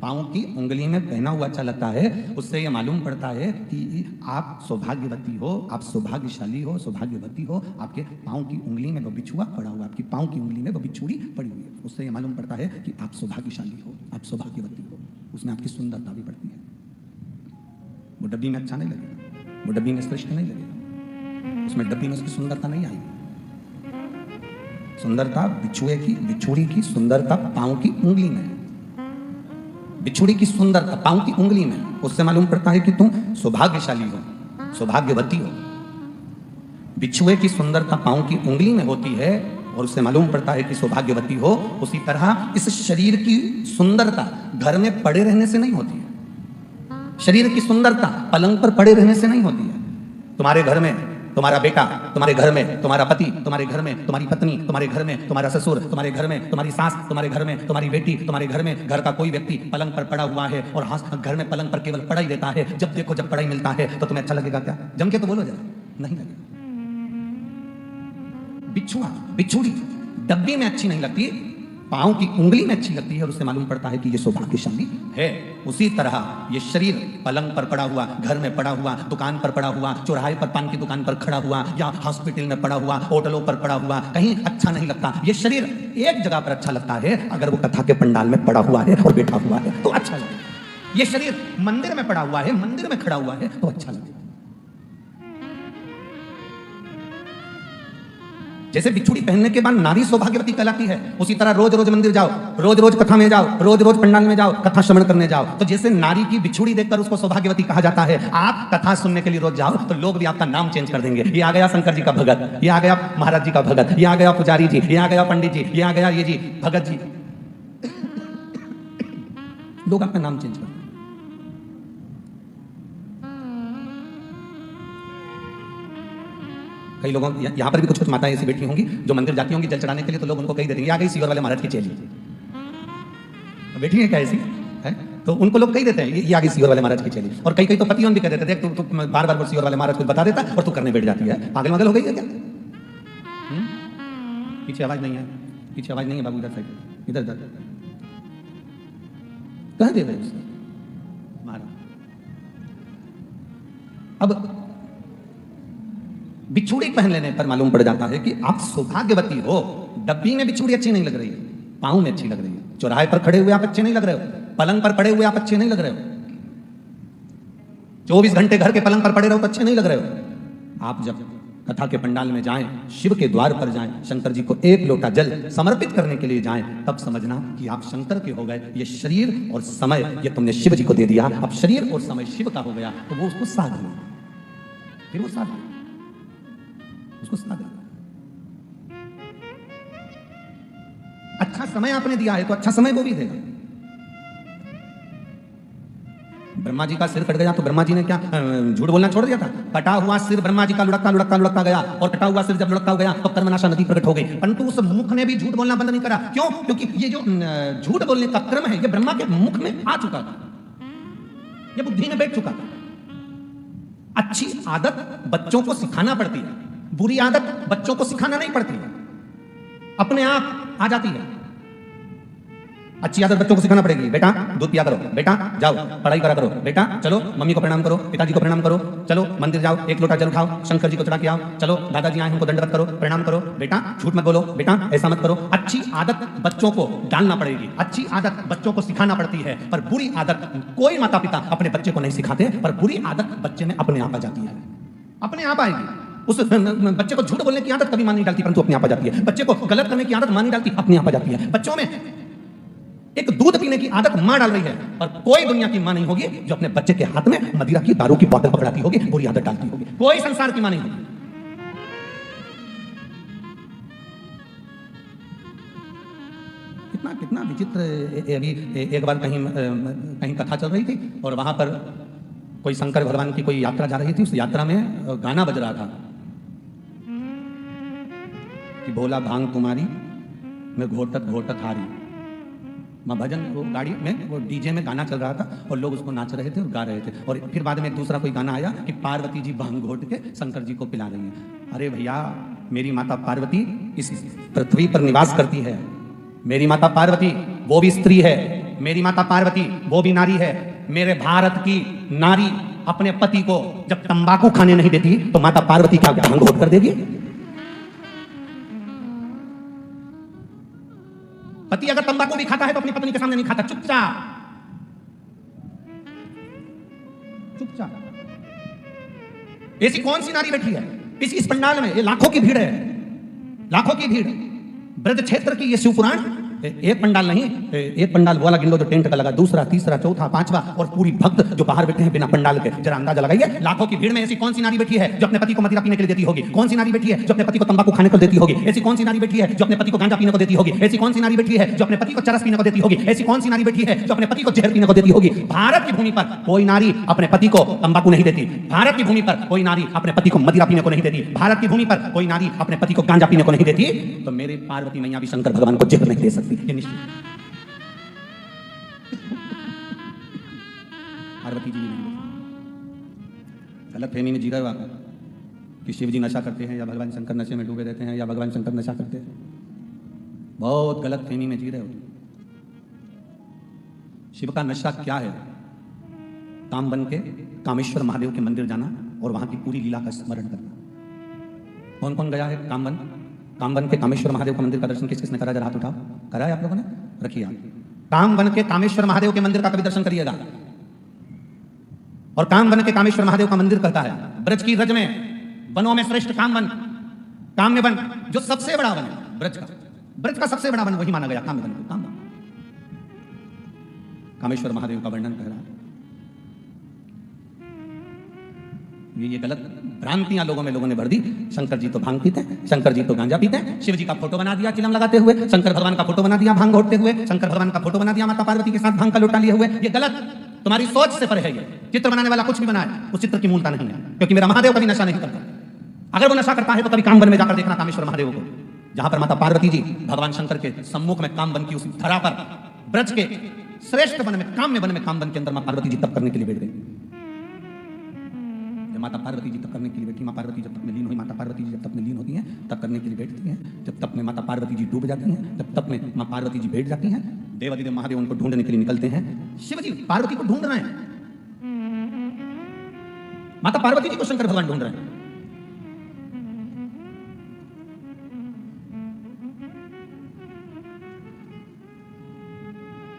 पांव की उंगली में पहना हुआ अच्छा लगता है। उससे यह मालूम पड़ता है कि आप सौभाग्यवती हो, आप सौभाग्यशाली हो, सौभाग्यवती हो। आपके पांव की उंगली में वो बिछुआ पड़ा हुआ, आपकी पांव की उंगली में वो बिछुड़ी पड़ी हुई है। उससे यह मालूम पड़ता है कि आप सौभाग्यशाली हो, आप सौभाग्यवती हो। उसमें आपकी सुंदरता भी बढ़ती है। वो डब्बी में अच्छा नहीं लगेगा, वो डब्बी में श्रेष्ठ नहीं लगेगा, उसमें डब्बी में उसकी सुंदरता नहीं आएगी। सुंदरता बिछुए की, बिछुड़ी की सुंदरता पांव की उंगली में, बिछुड़ी की सुंदरता पांव की उंगली में। उससे मालूम पड़ता है कि तुम सौभाग्यशाली हो, सौभाग्यवती हो। बिछुए की सुंदरता पांव की उंगली में होती है और उससे मालूम पड़ता है कि सौभाग्यवती हो। उसी तरह इस शरीर की सुंदरता घर में पड़े रहने से नहीं होती है। शरीर की सुंदरता पलंग पर पड़े रहने से नहीं होती है। तुम्हारे घर में तुम्हारा बेटा, तुम्हारे घर में तुम्हारा पति, तुम्हारे घर में तुम्हारी पत्नी, तुम्हारे घर में तुम्हारा ससुर, तुम्हारे घर में तुम्हारी सास, तुम्हारे घर में तुम्हारी बेटी, तुम्हारे घर में घर का कोई व्यक्ति पलंग पर पड़ा हुआ है और घर में पलंग पर केवल पड़ा ही रहता है। जब देखो जब पड़ा ही मिलता है तो तुम्हें अच्छा लगेगा क्या? जम के तो बोलो जरा, नहीं लगेगा। बिछुआ, बिछुड़ी डब्बी में अच्छी नहीं लगती, पांव की उंगली में अच्छी लगती है और उससे मालूम पड़ता है कि ये सौभाग्यशाली है। उसी तरह ये शरीर पलंग पर पड़ा हुआ, घर में पड़ा हुआ, दुकान पर पड़ा हुआ, चौराहे पर पान की दुकान पर खड़ा हुआ, या हॉस्पिटल में पड़ा हुआ, होटलों पर पड़ा हुआ, कहीं अच्छा नहीं लगता। ये शरीर एक जगह पर अच्छा लगता है, अगर वो कथा के पंडाल में पड़ा हुआ है और बैठा हुआ है तो अच्छा लगेगा। ये शरीर मंदिर में पड़ा हुआ है, मंदिर में खड़ा हुआ है तो अच्छा लगेगा। जैसे बिछुड़ी पहनने के बाद नारी सौभाग्यवती कहलाती है, उसी तरह रोज रोज मंदिर जाओ, रोज रोज कथा में जाओ, रोज रोज पंडाल में जाओ, कथा श्रवण करने जाओ, तो जैसे नारी की बिछुड़ी देखकर उसको सौभाग्यवती कहा जाता है, आप कथा सुनने के लिए रोज जाओ तो लोग भी आपका नाम चेंज कर देंगे। ये आ गया शंकर जी का भगत, ये आ गया महाराज जी का भगत, ये आ गया पुजारी जी, ये आ गया पंडित जी, ये आ गया ये जी भगत जी। लोग आपका नाम चेंज कर देंगे। कई लोगों यहाँ पर भी कुछ कुछ माताएं ऐसी बैठी होंगी जो मंदिर जाती होंगी जल चढ़ाने के लिए, तो लोग उनको कही दे देंगे आ गई सीवर वाले महाराज की चेली। बैठी है क्या ऐसी है? तो उनको लोग कही देते हैं ये आ गई सीवर वाले महाराज की चेली। और कई कई तो पतियों भी कह देते, देख तू बार बार सीवर वाले महाराज को बता देता और तू करने बैठ जाती है। पागल मगल हो गई है क्या? पीछे आवाज नहीं है, पीछे आवाज नहीं है बाबू, इधर साइड, इधर इधर कह दे रहे महाराज। अब बिछुड़ी पहन लेने पर मालूम पड़ जाता है कि आप सौभाग्यवती हो। डब्बी में बिछुड़ी अच्छी नहीं लग रही है, पांव में अच्छी लग रही है। चौराहे पर खड़े हुए आप अच्छे नहीं लग रहे हो, पलंग पर पड़े हुए आप अच्छे नहीं लग रहे हो, 24 घंटे घर के पलंग पर पड़े रहो तो अच्छे नहीं लग रहे हो। आप जब कथा के पंडाल में जाएं, शिव के द्वार पर जाएं, शंकर जी को एक लोटा जल समर्पित करने के लिए जाएं, तब समझना कि आप शंकर के हो गए। ये शरीर और समय ये तुमने शिव जी को दे दिया, अब शरीर और समय शिव का हो गया, तो वो उसको साध लो, फिर वो साध लो, उसको साध लो। अच्छा समय आपने दिया है तो अच्छा समय वो भी देगा। ब्रह्मा जी का सिर कट गया तो ब्रह्मा जी ने क्या झूठ बोलना छोड़ दिया था? कटा हुआ सिर ब्रह्मा जी का लुढ़कता लुढ़कता लुढ़कता गया, और कटा हुआ सिर जब लुढ़कता गया तो कर्मनाशा नदी प्रकट हो गई। परंतु उस मुख ने भी झूठ बोलना बंद नहीं करा। क्यों? क्योंकि ये जो झूठ बोलने का क्रम है ये ब्रह्मा के मुख में आ चुका था, ये बुद्धि में बैठ चुका था। अच्छी आदत बच्चों को सिखाना पड़ती है, बुरी आदत बच्चों को सिखाना नहीं पड़ती, अपने आप आ जाती है। अच्छी आदत बच्चों को सिखाना पड़ेगी, बेटा दूध पिया करो, बेटा जाओ पढ़ाई करा करो, बेटा चलो मम्मी को प्रणाम करो, पिताजी को प्रणाम करो, चलो मंदिर जाओ एक लोटा जल खाओ, शंकर जी को चढ़ा के आओ, चलो दादाजी आए उनको दंडवत करो, प्रणाम करो, बेटा झूठ मत बोलो, बेटा ऐसा मत करो। अच्छी आदत बच्चों को डालना पड़ेगी, अच्छी आदत बच्चों को सिखाना पड़ती है। पर बुरी आदत कोई माता पिता अपने बच्चे को नहीं सिखाते, पर बुरी आदत बच्चे में अपने आप आ जाती है, अपने आप आएगी। उस बच्चे को झूठ बोलने की आदत कभी मां नहीं डालती, परंतु अपने आप आ जाती है। बच्चे को गलत करने की आदत मां नहीं डालती, अपने आप आ जाती है। बच्चों में एक दूध पीने की आदत मां डाल रही है, और कोई दुनिया की मां नहीं होगी जो अपने बच्चे के हाथ में मदिरा की दारू की बोतल पकड़ाती होगी, बुरी आदत डालती होगी। कोई संसार की मां नहीं होगी। कितना कितना विचित्र। अभी एक बार कहीं कथा चल रही थी और वहां पर कोई शंकर भगवान की कोई यात्रा जा रही थी। उस यात्रा में गाना बज रहा था, कि भोला भांग तुम्हारी मैं घोटत घोटत हारी। मैं भजन वो गाड़ी में वो डीजे में गाना चल रहा था और लोग उसको नाच रहे थे और गा रहे थे, और फिर बाद में एक दूसरा कोई गाना आया कि पार्वती जी भांग घोट के शंकर जी को पिला रही हैं। अरे भैया, मेरी माता पार्वती इस पृथ्वी पर निवास करती है। मेरी माता पार्वती वो भी स्त्री है, मेरी माता पार्वती वो भी नारी है। मेरे भारत की नारी अपने पति को जब तंबाकू खाने नहीं देती तो माता पार्वती क्या भांग घोट कर देगी? पति अगर तंबाकू भी खाता है तो अपनी पत्नी के सामने नहीं खाता, चुपचाप चुपचाप। ऐसी कौन सी नारी बैठी है इस पंडाल में? ये लाखों की भीड़ है, लाखों की भीड़। ब्रज क्षेत्र की ये शिवपुराण एक पंडाल नहीं, एक पंडाल वाला गिन लो जो टेंट का लगा, दूसरा, तीसरा, चौथा, पांचवा, और पूरी भक्त जो बाहर बैठे हैं बिना पंडाल के। जरा अंदाजा लगाइए, लाखों की भीड़ में ऐसी कौन सी नारी बैठी है जो अपने पति को मदिरा पीने के लिए देती होगी? कौन सी नारी बैठी है जो अपने पति को तंबाकू खाने को देती होगी? ऐसी कौन सी नारी बैठी है जो अपने पति को गांजा पीने को देती होगी? ऐसी कौन सी नारी बैठी है जो अपने पति को चरस पीने को देती होगी? ऐसी कौन सी नारी बैठी है जो अपने पति को जहर पीने को देती होगी? भारत की भूमि पर कोई नारी अपने पति को तंबाकू नहीं देती। भारत की भूमि पर कोई नारी अपने पति को मदिरा पीने को नहीं देती। भारत की भूमि पर कोई नारी अपने पति को गांजा पीने को नहीं देती। तो मेरी पार्वती मैया भी शंकर भगवान को जहर नहीं दे सकती, ये निश्चित। पार्वती जी गलत फहमी में जी रहे हो आप कि शिव जी नशा करते हैं या भगवान शंकर नशे में डूबे रहते हैं या भगवान शंकर नशा करते हैं। बहुत गलत फहमी में जी रहे हो। शिव का नशा क्या है? काम बन के कामेश्वर महादेव के मंदिर जाना और वहां की पूरी लीला का स्मरण करना। कौन कौन गया है काम बन के कामेश्वर महादेव का मंदिर का दर्शन किस किसने करा? जरा हाथ उठाओ। करा है आप लोगों ने? रखिए हाथ। काम बन के कामेश्वर महादेव के मंदिर का कभी दर्शन करिएगा। और काम बन के कामेश्वर महादेव का मंदिर कहता है ब्रज की रज में वनों में श्रेष्ठ काम में वन जो सबसे बड़ा वन है ब्रज का सबसे बड़ा वन वही माना गया काम में वन। कामेश्वर महादेव का वर्णन कर रहा है। ये गलत भ्रांतियां लोगों ने भर दी। शंकर जी तो भांग पीते हैं, शंकर जी तो गांजा पीते हैं। शिव जी का फोटो बना दिया चिलम लगाते हुए, शंकर भगवान का फोटो बना दिया भांग घोटते हुए, शंकर भगवान का फोटो बना दिया माता पार्वती के साथ भांग का लोटा लिए हुए। ये गलत, तुम्हारी सोच से परे है। ये चित्र बनाने वाला कुछ भी बनाए, उस चित्र की मूलता नहीं है, क्योंकि मेरा महादेव कभी नशा नहीं करता। अगर वो नशा करता है तो कभी कामवन में जाकर देखना कामेश्वर महादेव को, जहां पर माता पार्वती जी भगवान शंकर के सम्मुख में कामवन की उस धरा पर ब्रज के श्रेष्ठ वन में कामवन के अंदर मां पार्वती जी तप करने के लिए बैठ गई। जब माता पार्वती जी तप करने के लिए बैठी, मां पार्वती जब तप में लीन हुई, माता पार्वती जी जब तप में लीन होती हैं तप करने के लिए बैठती हैं। जब तप में माता पार्वती जी डूब जाती हैं, जब तप में मां पार्वती जी बैठ जाती हैं, देवादिदेव महादेव उनको ढूंढने के लिए निकलते हैं। शिव जी पार्वती को ढूंढ रहे हैं, माता पार्वती जी को शंकर भगवान ढूंढ रहे हैं।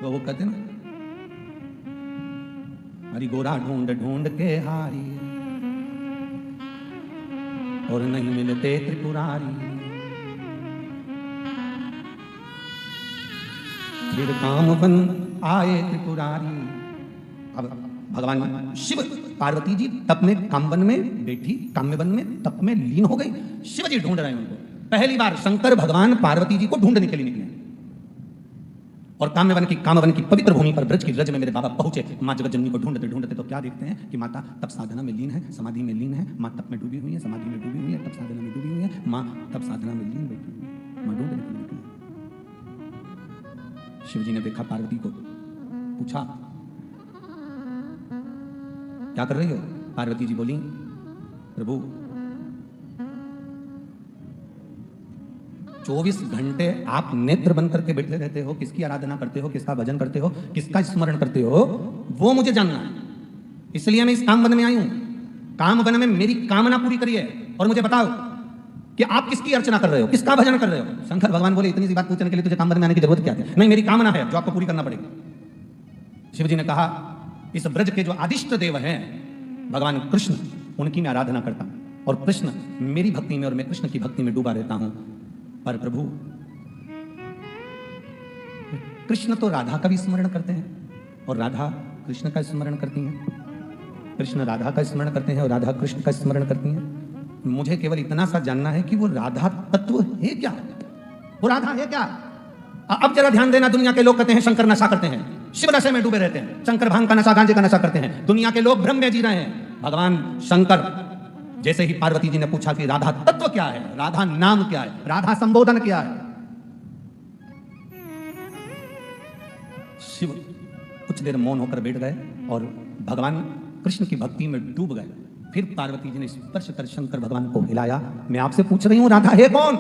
तो वो कहते ना, हरी गोरा ढूंढ ढूंढ के हारी और नहीं मिलते त्रिपुरारी, फिर कामवन आए त्रिपुरारी। अब भगवान शिव पार्वती जी तप में कामवन में बैठी, काम्यवन में तप में लीन हो गई। शिव जी ढूंढ रहे हैं उनको। पहली बार शंकर भगवान पार्वती जी को ढूंढने के लिए निकले और कामवन की पवित्र भूमि पर ब्रज की रज में मेरे बाबा पहुंचे। मां जगतजननी को ढूंढते ढूंढते तो क्या देखते हैं कि माता तप साधना में लीन है, समाधि में लीन है। मां तप में डूबी हुई है, समाधि में डूबी हुई है, तप साधना में डूबी हुई है। मां तप साधना में लीन बैठी हुई है। मां ढूंढने के लिए निकली। शिव जी ने देखा पार्वती को, पूछा क्या कर रही हो? पार्वती जी बोली, प्रभु 24 घंटे आप नेत्र बंद करके बैठे रहते हो, किसकी आराधना करते हो, किसका भजन करते हो, किसका स्मरण करते हो, वो मुझे जानना है। इसलिए मैं इस कामवन में आई हूं। कामवन में मेरी कामना पूरी करिए और मुझे बताओ कि आप किसकी अर्चना कर रहे हो, किसका भजन कर रहे हो। शंकर भगवान बोले, इतनी सी बात पूछने के लिए तुझे कामवन में आने की जरूरत क्या है? नहीं, मेरी कामना है जो आपको पूरी करना पड़ेगी। शिव जी ने कहा, इस ब्रज के जो आदिष्ट देव हैं भगवान कृष्ण, उनकी मैं आराधना करता हूं और कृष्ण मेरी भक्ति में और मैं कृष्ण की भक्ति में डूबा रहता हूं। पर प्रभु, कृष्ण तो राधा का भी स्मरण करते हैं और राधा कृष्ण का स्मरण करती हैं। कृष्ण राधा का स्मरण करते हैं और राधा कृष्ण का स्मरण करती हैं। मुझे केवल इतना सा जानना है कि वो राधा तत्व है क्या? वो राधा है क्या? अब जरा ध्यान देना, दुनिया के लोग कहते हैं शंकर नशा करते हैं, शिव नशे में डूबे रहते हैं, शंकर भांग का नशा, गांजे का नशा करते हैं। दुनिया के लोग भ्रम में जी रहे हैं। भगवान शंकर जैसे ही पार्वती जी ने पूछा कि राधा तत्व क्या है, राधा नाम क्या है, राधा संबोधन क्या है, शिव कुछ देर मौन होकर बैठ गए और भगवान कृष्ण की भक्ति में डूब गए। फिर पार्वती जी ने स्पर्श कर शंकर भगवान को हिलाया, मैं आपसे पूछ रही हूं राधा है कौन,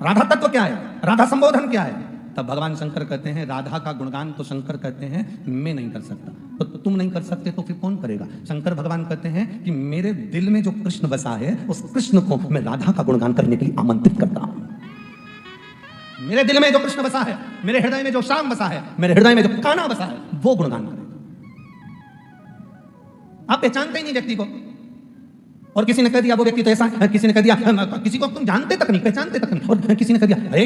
राधा तत्व क्या है, राधा संबोधन क्या है। तब भगवान शंकर कहते हैं राधा का गुणगान तो शंकर कहते हैं मैं नहीं कर सकता, तो तुम नहीं कर सकते तो फिर कौन करेगा। शंकर भगवान कहते हैं कि मेरे दिल में जो कृष्ण बसा है उस कृष्ण को मैं राधा का गुणगान करने के लिए आमंत्रित करता हूं। मेरे दिल में जो कृष्ण बसा है, मेरे हृदय में जो श्याम बसा है, मेरे हृदय में जो कान्हा बसा है, वो गुणगान करेगा। आप पहचानते ही नहीं व्यक्ति को, और किसी ने कह दिया वो व्यक्ति तो ऐसा, किसी ने कह दिया किसी को तुम जानते तक नहीं, पहचानते तक नहीं, और किसी ने कह दिया अरे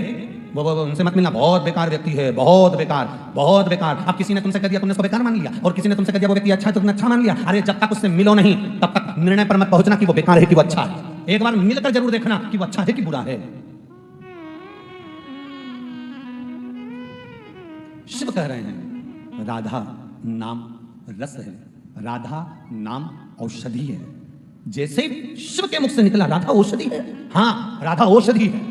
वो उनसे मत मिलना, बहुत बेकार व्यक्ति है, बहुत बेकार, बहुत बेकार। अब किसी ने तुमसे कह दिया, तुमने उसको बेकार मान लिया, और किसी ने तुमसे कह दिया वो व्यक्ति अच्छा है तो तुमने अच्छा मान लिया। अरे जब तक उससे मिलो नहीं तब तक निर्णय पर मत पहुंचना कि वो बेकार है कि वो अच्छा है। एक बार मिलकर जरूर देखना कि वो अच्छा है कि बुरा है। शिव कह रहे हैं राधा नाम रस है, राधा नाम औषधि है। जैसे ही शिव के मुख से निकला राधा औषधि है, हाँ राधा औषधि है,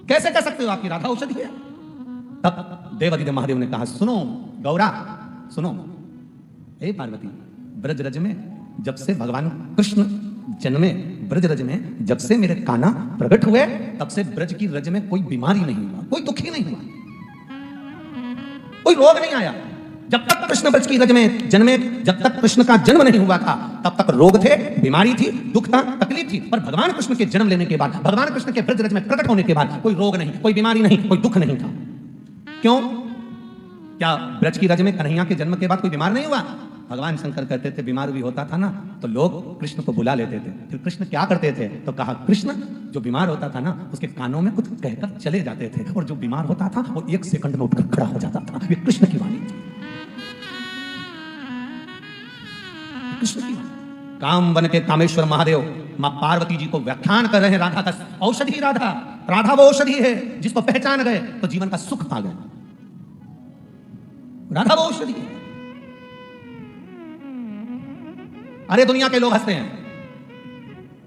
कैसे कह सकते हो आपकी राधा औषधि है। तब देवादिदेव महादेव ने कहा सुनो गौरा सुनो, हे पार्वती, ब्रज रज में जब से भगवान कृष्ण जन्मे, ब्रज रज में जब से मेरे कान्हा प्रकट हुए, तब से ब्रज की रज में कोई बीमारी नहीं हुआ, कोई दुख ही नहीं हुआ, कोई रोग नहीं आया। जब तक कृष्ण ब्रज की रज में जन्मे, जब तक कृष्ण का जन्म नहीं हुआ था तब तक रोग थे, बीमारी थी, दुख था, तकलीफ थी। पर भगवान कृष्ण के जन्म लेने के बाद, भगवान कृष्ण के ब्रज रज में प्रकट होने के बाद कोई रोग नहीं, कोई बीमारी नहीं, कोई दुख नहीं था। क्यों? क्या ब्रज की रज में कन्हैया के जन्म के बाद कोई बीमार नहीं हुआ? भगवान शंकर कहते थे बीमार भी होता था ना तो लोग कृष्ण को बुला लेते थे। फिर कृष्ण क्या करते थे? तो कहा कृष्ण जो बीमार होता था ना उसके कानों में कुछ कहकर चले जाते थे, और जो बीमार होता था वो 1 सेकंड में उठकर खड़ा हो जाता था। ये कृष्ण की वाणी थी, कृष्ण की वाणी। काम बन के कामेश्वर महादेव मां पार्वती जी को व्याख्यान कर रहे हैं राधा का औषधि। राधा, राधा वो औषधि है जिसको पहचान गए तो जीवन का सुख पा गए। राधा वो औषधि है। अरे दुनिया के लोग हंसते हैं,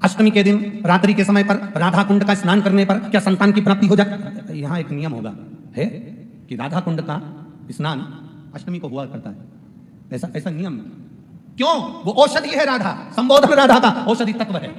अष्टमी के दिन रात्रि के समय पर राधा कुंड का स्नान करने पर क्या संतान की प्राप्ति हो जाती? यहां एक नियम होगा है कि राधा कुंड का स्नान अष्टमी को हुआ करता है, ऐसा ऐसा नियम। क्यों? वो औषधि है, राधा संबोधन राधा का औषधि तत्व है।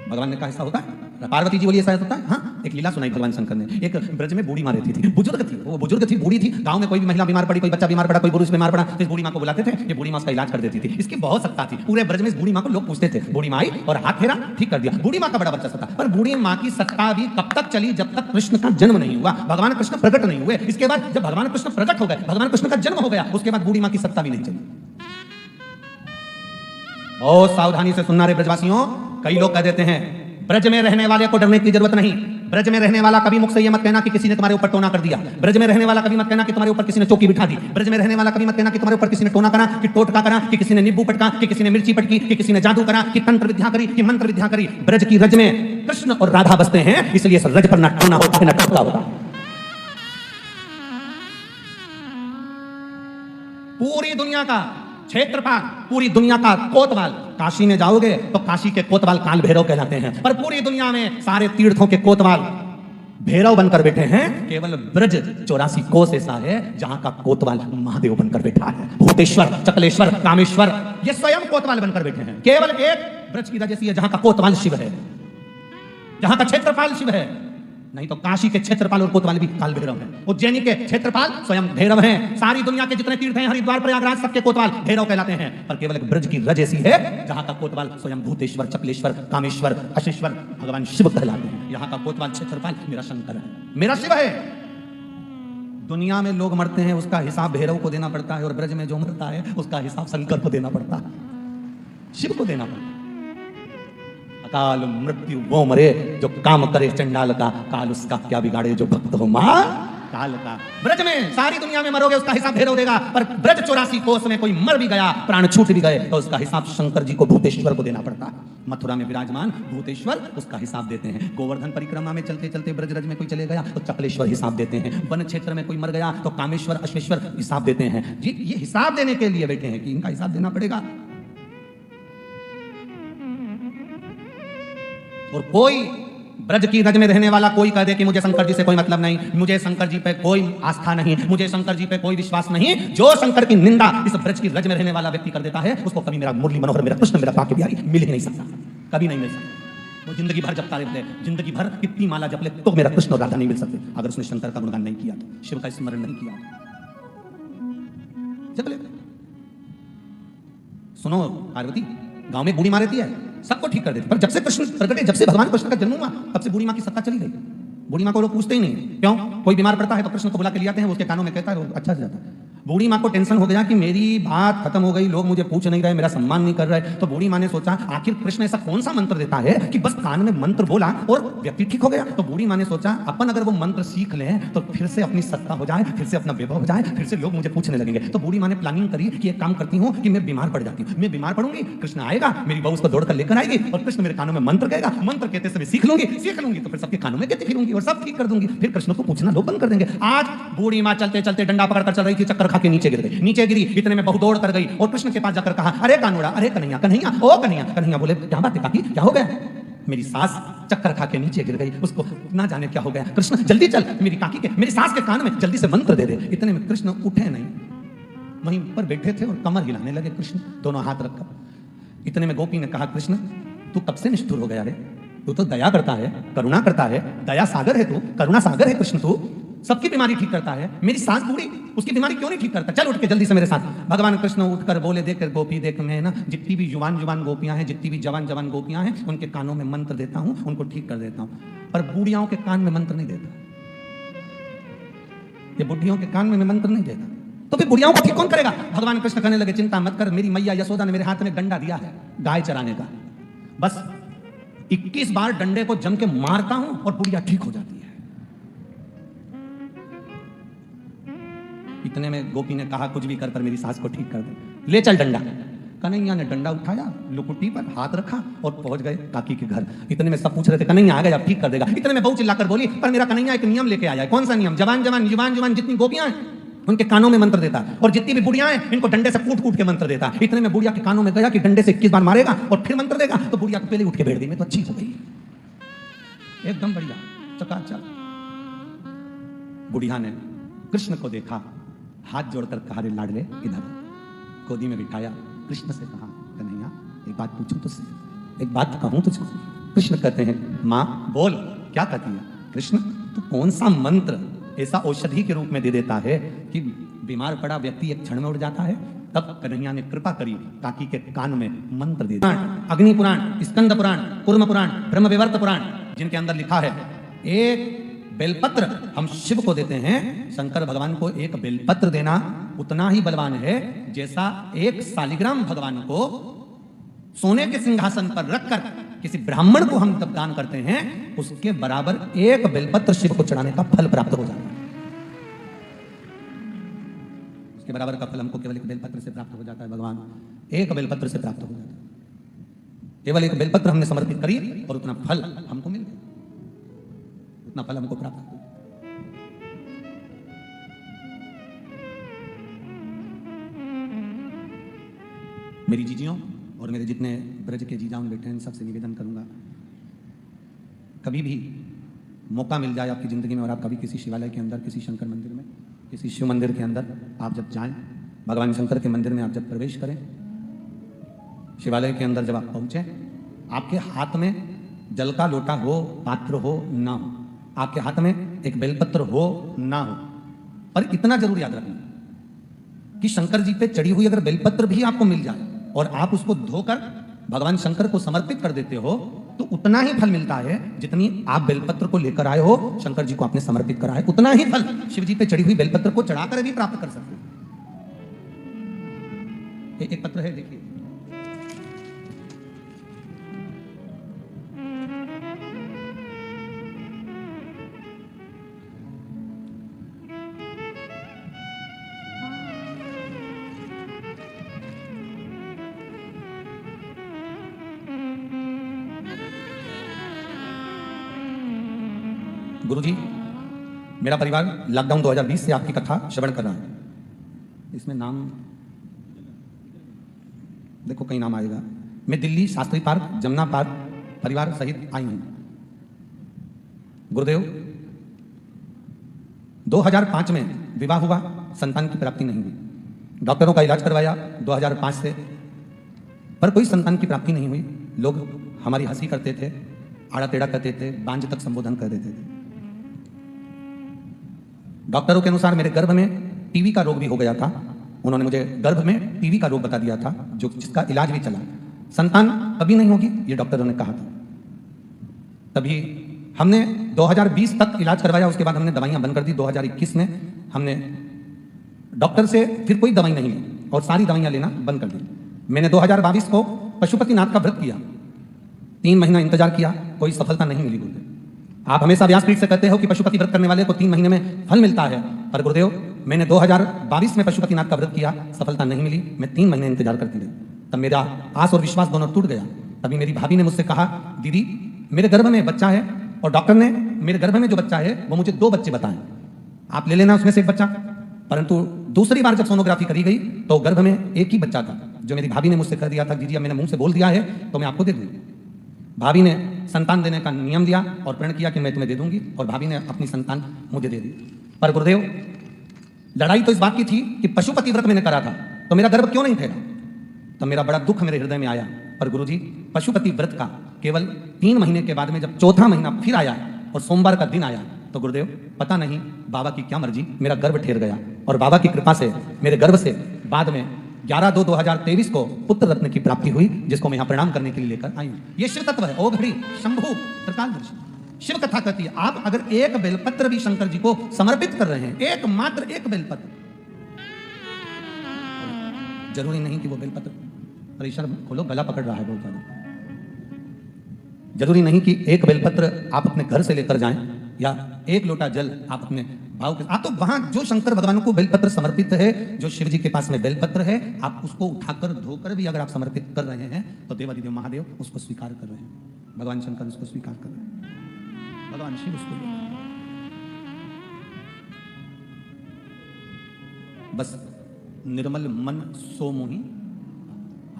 भगवान ने कहा ऐसा होता है, पार्वती जी बोली ऐसा होता है। हाँ, एक लीला सुनाई भगवान शंकर ने। एक ब्रज में बूढ़ी माँ रहती थी, बुजुर्ग थी, वो बुजुर्ग थी, बूढ़ी थी। गांव में कोई भी महिला बीमार पड़ी, कोई बच्चा बीमार पड़ा, कोई पुरुष बीमार पड़ा, तो इस बूढ़ी माँ को बुलाते थे, ये बूढ़ी माँ उसका इलाज कर देती थी। इसकी बहुत सत्ता थी। पूरे ब्रज में इस बूढ़ी माँ को लोग पूछते थे, बूढ़ी माँ आई और हाथ फेरा, ठीक कर दिया। बूढ़ी माँ का बड़ा वर्चस्व था। पर बूढ़ी माँ की सत्ता भी कब तक चली? जब तक कृष्ण का जन्म नहीं हुआ, भगवान कृष्ण प्रकट नहीं हुए। इसके बाद जब भगवान कृष्ण प्रकट हो गए, भगवान कृष्ण का जन्म हो गया, उसके बाद बूढ़ी माँ की सत्ता भी नहीं चली। बहुत सावधानी से सुनना रे ब्रजवासियों। कई लोग कह देते हैं ब्रज में रहने वाले को डरने की जरूरत नहीं। ब्रज में रहने वाला कभी मुख से ये मत कहना कि किसी ने तुम्हारे ऊपर टोना कर दिया। ब्रज में रहने वाला कभी मत कहना कि तुम्हारे ऊपर किसी ने चौकी बिठा दी। ब्रज में रहने वाला कभी मत कहना कि तुम्हारे ऊपर किसी ने टोना करा, कि टोटका करा, कि किसी ने नींबू पटका, कि किसी ने मिर्ची पटकी, कि किसी ने जादू करा, कि तंत्र विद्या करी, कि मंत्र विद्या करी। ब्रज की रज में कृष्ण और राधा बसते हैं, इसलिए इस रज पर न टोना होता है न टोटका होता। पूरी दुनिया का क्षेत्रफल, पूरी दुनिया का कोतवाल, काशी में जाओगे तो काशी के कोतवाल काल भैरव कहलाते हैं। पर पूरी दुनिया में सारे तीर्थों के कोतवाल भैरव बनकर बैठे हैं। केवल ब्रज 84 कोस ऐसा है जहां का कोतवाल महादेव बनकर बैठा है। भूतेश्वर, चकलेश्वर, कामेश्वर ये स्वयं कोतवाल बनकर बैठे हैं। केवल एक ब्रज की रज ऐसी है जहां का कोतवाल शिव है, जहां का क्षेत्रपाल शिव है। नहीं तो काशी के क्षेत्रपाल और कोतवाल भी काल भैरव हैं। उज्जैनी के क्षेत्रपाल स्वयं भैरव हैं। सारी दुनिया के जितने तीर्थ हैं, हरिद्वार, प्रयागराज, सबके कोतवाल भैरव कहलाते हैं। पर केवल एक ब्रज की रज ऐसी है जहां का कोतवाल स्वयं भूतेश्वर, चकलेश्वर, कामेश्वर, अशेश्वर भगवान शिव कहलाते हैं। यहाँ का कोतवाल, क्षेत्रपाल मेरा शंकर है, मेरा शिव है। दुनिया में लोग मरते हैं उसका हिसाब भैरव को देना पड़ता है, और ब्रज में जो मरता है उसका हिसाब शंकर को देना पड़ता है, शिव को देना पड़ता है। काल मृत्यु वो मरे जो काम करे चंडाल का, काल उसका क्या बिगाड़े जो भक्त हो मां काल का। ब्रज में सारी दुनिया में मरोगे उसका हिसाब भैरव देगा, पर ब्रज 84 कोस में कोई मर भी गया, प्राण छूट भी गए तो उसका हिसाब शंकर जी को, भूतेश्वर को देना पड़ता है। मथुरा में विराजमान भूतेश्वर उसका हिसाब देते हैं। गोवर्धन परिक्रमा में चलते चलते ब्रज रज में कोई चले गया तो चकलेश्वर हिसाब देते हैं। वन क्षेत्र में कोई मर गया तो कामेश्वर, अश्वेश्वर हिसाब देते हैं। ये हिसाब देने के लिए बैठे हैं कि इनका हिसाब देना पड़ेगा। और कोई ब्रज की रज में रहने वाला कोई कह दे कि मुझे शंकर जी से कोई मतलब नहीं, मुझे शंकर जी पे कोई आस्था नहीं, मुझे शंकर जी पे कोई विश्वास नहीं, जो शंकर की निंदा इस ब्रज की रज में रहने वाला व्यक्ति कर देता है, उसको कभी मेरा मुरली मनोहर, मेरा कृष्ण, मेरा काके बिहारी मिल ही नहीं सकता, कभी नहीं मिल सकता। वो जिंदगी भर जपता रहे, जिंदगी भर कितनी माला जप ले तो मेरा कृष्ण और राधा नहीं मिल सकते, अगर उसने शंकर का गुणगान नहीं किया तो, शिव का स्मरण नहीं किया। जप ले। सुनो पार्वती, गांव में बूढ़ी माँ रहती है, सबको ठीक कर देती, पर जब से कृष्ण प्रकटे, जब से भगवान कृष्ण का जन्म हुआ, तब से बूढ़ी माँ की सत्ता चली गई। बूढ़ी माँ को लोग पूछते ही नहीं, क्यों? कोई बीमार पड़ता है तो कृष्ण को बुला के ले आते हैं, उसके कानों में कहता है, वो अच्छा से जाता है। बूढ़ी माँ को टेंशन हो गया कि मेरी बात खत्म हो गई, लोग मुझे पूछ नहीं रहे, मेरा सम्मान नहीं कर रहे, तो बूढ़ी माँ ने सोचा आखिर कृष्ण ऐसा कौन सा मंत्र देता है कि बस कान में मंत्र बोला और व्यक्ति ठीक हो गया। तो बूढ़ी माँ ने सोचा अपन अगर वो मंत्र सीख ले तो फिर से अपनी सत्ता हो जाए, फिर से अपना वैभव हो जाए, फिर से लोग मुझे पूछने लगेंगे। तो बूढ़ी माँ ने प्लानिंग करी कि एक काम करती हूँ कि मैं बीमार पड़ जाती हूँ, मैं बीमार पड़ूंगी, कृष्ण आएगा, मेरी बहू उसको दौड़कर लेकर आएगी और कृष्ण मेरे कानों में मंत्र कहेगा, मंत्र कहते समय सीख लूंगी तो फिर सबके कानों में कहती फिरूंगी और सब ठीक कर दूंगी, फिर कृष्ण को पूछना लोग बंद कर देंगे। आज बूढ़ी माँ चलते चलते डंडा पकड़कर चल रही थी, चक्कर खा के नीचे गिर गई, नीचे गिरी, इतने में बहू दौड़ कर गई और कृष्ण के पास जाकर कहा, अरे कानूड़ा, अरे कन्हैया, कन्हैया, ओ कन्हैया। कन्हैया बोले, क्या बात है काकी, क्या हो गया? मेरी सास चक्कर खा के नीचे गिर गई, उसको ना जाने क्या हो गया। कृष्ण जल्दी चल, मेरी काकी के, मेरी सास के कान में जल्दी से मंत्र दे दे। इतने में कृष्ण उठे नहीं, वहीं पर बैठे थे और कमर हिलाने लगे कृष्ण, दोनों हाथ रखकर। इतने में गोपी ने कहा, कृष्ण तू कब से निष्ठुर हो गया रे? तू तो दया करता है, करुणा करता है, दया सागर है तू, करुणा सागर है कृष्ण तू, सबकी बीमारी ठीक करता है, मेरी सास बूढ़ी, उसकी बीमारी क्यों नहीं ठीक करता? चल उठ के जल्दी से मेरे साथ। भगवान कृष्ण उठकर बोले, देख गोपी देख, मैं ना जितनी भी जुबान गोपियां हैं, जितनी भी जवान गोपियां हैं, उनके कानों में मंत्र देता हूं, उनको ठीक कर देता हूं, पर बूढ़ियाओं के कान में मंत्र नहीं देता, ये बुढ़ियों के कान में मंत्र नहीं देता, तो फिर बुढ़ियाओं को ठीक कौन करेगा? भगवान कृष्ण कहने लगे, चिंता मत कर, मेरी मैया यशोदा ने मेरे हाथ में डंडा दिया है गाय चराने का, बस 21 बार डंडे को जम के मारता हूं और बुढ़िया ठीक हो जाती है। इतने में गोपी ने कहा, कुछ भी कर पर मेरी सास को ठीक कर दे, ले चल डंडा। कन्हैया ने डंडा उठाया, लुकुटी पर हाथ रखा और पहुंच गए काकी के घर। इतने में सब पूछ रहे थे, कन्हैया आ गया, अब ठीक कर देगा। इतने में बहू चिल्लाकर बोली, पर मेरा कन्हैया एक नियम लेके आया है। कौन सा नियम? जुबान जितनी गोपियां हैं उनके कानों में मंत्र देता है, और जितनी भी बुढ़ियां हैं इनको डंडे से कूट के मंत्र देता है। इतने में बुढ़िया के कानों में गया कि डंडे से 21 बार मारेगा और फिर मंत्र देगा, तो बुढ़िया को पहले उठ के बैठ गई, मैं तो अच्छी हो गई, एकदम बढ़िया, चकाचक। बुढ़िया ने कृष्ण को देखा, हाथ जोड़कर कहा, रे लाडले इधर। गोदी में बिठाया, कृष्ण से कहा, कन्हैया एक बात पूछूं तुझसे, एक बात कहूं तुझको? कृष्ण कहते हैं, माँ बोल, क्या कहती है? कृष्ण तू कौन सा मंत्र ऐसा औषधि के रूप में दे देता है कि बीमार पड़ा व्यक्ति एक क्षण में उड़ जाता है? तब कन्हैया ने कृपा करी, काकी के कान में मंत्र दे दिया। अग्नि पुराण, स्कंद पुराण, कूर्म पुराण, ब्रह्म विवर्त पुराण, जिनके अंदर लिखा है एक बेलपत्र हम शिव को देते हैं, शंकर भगवान को एक बेलपत्र देना उतना ही बलवान है जैसा एक सालिग्राम भगवान को सोने के सिंहासन पर रखकर किसी ब्राह्मण को हम जब दान करते हैं, उसके बराबर एक बेलपत्र शिव को चढ़ाने का फल प्राप्त हो जाता है। उसके बराबर का फल हमको केवल एक बेलपत्र से प्राप्त हो जाता है। भगवान एक बेलपत्र से प्राप्त हो जाता है। केवल एक बेलपत्र हमने समर्पित करी और उतना फल हमको मिल गया, उतना फल हमको प्राप्त हो। मेरी जीजियों और मेरे जितने ब्रज के जीजाओं बैठे हैं, सबसे निवेदन करूंगा, कभी भी मौका मिल जाए आपकी जिंदगी में और आप कभी किसी शिवालय के अंदर, किसी शंकर मंदिर में, किसी शिव मंदिर के अंदर आप जब जाएं, भगवान शंकर के मंदिर में आप जब प्रवेश करें, शिवालय के अंदर जब आप पहुंचे, आपके हाथ में जल का लोटा हो, पात्र हो ना हो, आपके हाथ में एक बेलपत्र हो ना हो, पर इतना जरूर याद रखना कि शंकर जी पे चढ़ी हुई अगर बेलपत्र भी आपको मिल जाए और आप उसको धोकर भगवान शंकर को समर्पित कर देते हो, तो उतना ही फल मिलता है जितनी आप बेलपत्र को लेकर आए हो, शंकर जी को आपने समर्पित करा है, उतना ही फल शिव जी पे चढ़ी हुई बेलपत्र को चढ़ाकर भी प्राप्त कर सकते हो। एक पत्र है, देखिए, गुरुजी, मेरा परिवार लॉकडाउन 2020 से आपकी कथा श्रवण कर रहा है। इसमें नाम देखो, कई नाम आएगा। मैं दिल्ली शास्त्री पार्क, जमुना पार्क परिवार सहित आई हूं। गुरुदेव, 2005 में विवाह हुआ, संतान की प्राप्ति नहीं हुई। डॉक्टरों का इलाज करवाया 2005 से, पर कोई संतान की प्राप्ति नहीं हुई। लोग हमारी हंसी करते थे, आड़ा टेढ़ा करते थे, बांझ तक संबोधन कर देते थे। डॉक्टरों के अनुसार मेरे गर्भ में टीबी का रोग भी हो गया था। उन्होंने मुझे गर्भ में टीबी का रोग बता दिया था, जिसका इलाज भी चला। संतान कभी नहीं होगी, ये डॉक्टरों ने कहा था। तभी हमने 2020 तक इलाज करवाया, उसके बाद हमने दवाइयां बंद कर दी। 2021 में हमने डॉक्टर से फिर कोई दवाई नहीं ली और सारी दवाइयां लेना बंद कर दी। मैंने 2022 को पशुपतिनाथ का व्रत किया, 3 महीना इंतजार किया, कोई सफलता नहीं मिली। गुरुदेव, आप हमेशा व्यासपीठ से कहते हो कि पशुपति व्रत करने वाले को 3 महीने में फल मिलता है, पर गुरुदेव मैंने 2022 में पशुपतिनाथ का व्रत किया, सफलता नहीं मिली। मैं 3 महीने इंतजार करती रही। तब मेरा आस और विश्वास दोनों टूट गया। तभी मेरी भाभी ने मुझसे कहा, दीदी मेरे गर्भ में बच्चा है और डॉक्टर ने मेरे गर्भ में जो बच्चा है वो मुझे 2 बच्चे बताएं, आप ले लेना उसमें से एक बच्चा। परंतु दूसरी बार जब सोनोग्राफी करी गई तो गर्भ में एक ही बच्चा था, जो मेरी भाभी ने मुझसे कह दिया था, दीदी अब मैंने मुंह से बोल दिया है तो मैं आपको दे दूंगी। भाभी ने संतान देने का नियम लिया और प्रण किया कि मैं तुम्हें दे दूंगी, और भाभी ने अपनी संतान मुझे दे दी। पर गुरुदेव, लड़ाई तो इस बात की थी कि पशुपति व्रत मैंने करा था तो मेरा गर्भ क्यों नहीं ठहरा। तो मेरा बड़ा दुख मेरे हृदय में आया। पर गुरुजी, पशुपति व्रत का केवल 3 महीने के बाद में जब चौथा महीना फिर आया और सोमवार का दिन आया, तो गुरुदेव पता नहीं बाबा की क्या मर्जी, मेरा गर्भ ठहर गया। और बाबा की कृपा से मेरे गर्भ से बाद में 11/2/2023 को पुत्र रत्न की प्राप्ति हुई, जिसको मैं यहाँ प्रणाम करने के लिए लेकर आई हूँ। ये शिव तत्व है। ओ घड़ी शंभु त्रिकालदर्शी। शिव कथा कहती है, आप अगर एक बेलपत्र भी शंकर जी को समर्पित कर रहे हैं, एक बेलपत्र, जरूरी नहीं कि वो बेलपत्र, अरे शर्म खोलो, गला पकड़ रहा है बहुत ज्यादा। जरूरी नहीं कि एक बेलपत्र आप अपने घर से लेकर जाएं या एक लोटा जल आप अपने भाव के, आप तो वहां जो शंकर भगवान को बेलपत्र समर्पित है, जो शिव जी के पास में बेलपत्र है, आप उसको उठाकर धोकर भी अगर आप समर्पित कर रहे हैं तो देवादिदेव महादेव उसको स्वीकार कर रहे हैं। भगवान शंकर उसको स्वीकार कर रहे हैं, भगवान शिव उसको। बस निर्मल मन सो मोहि।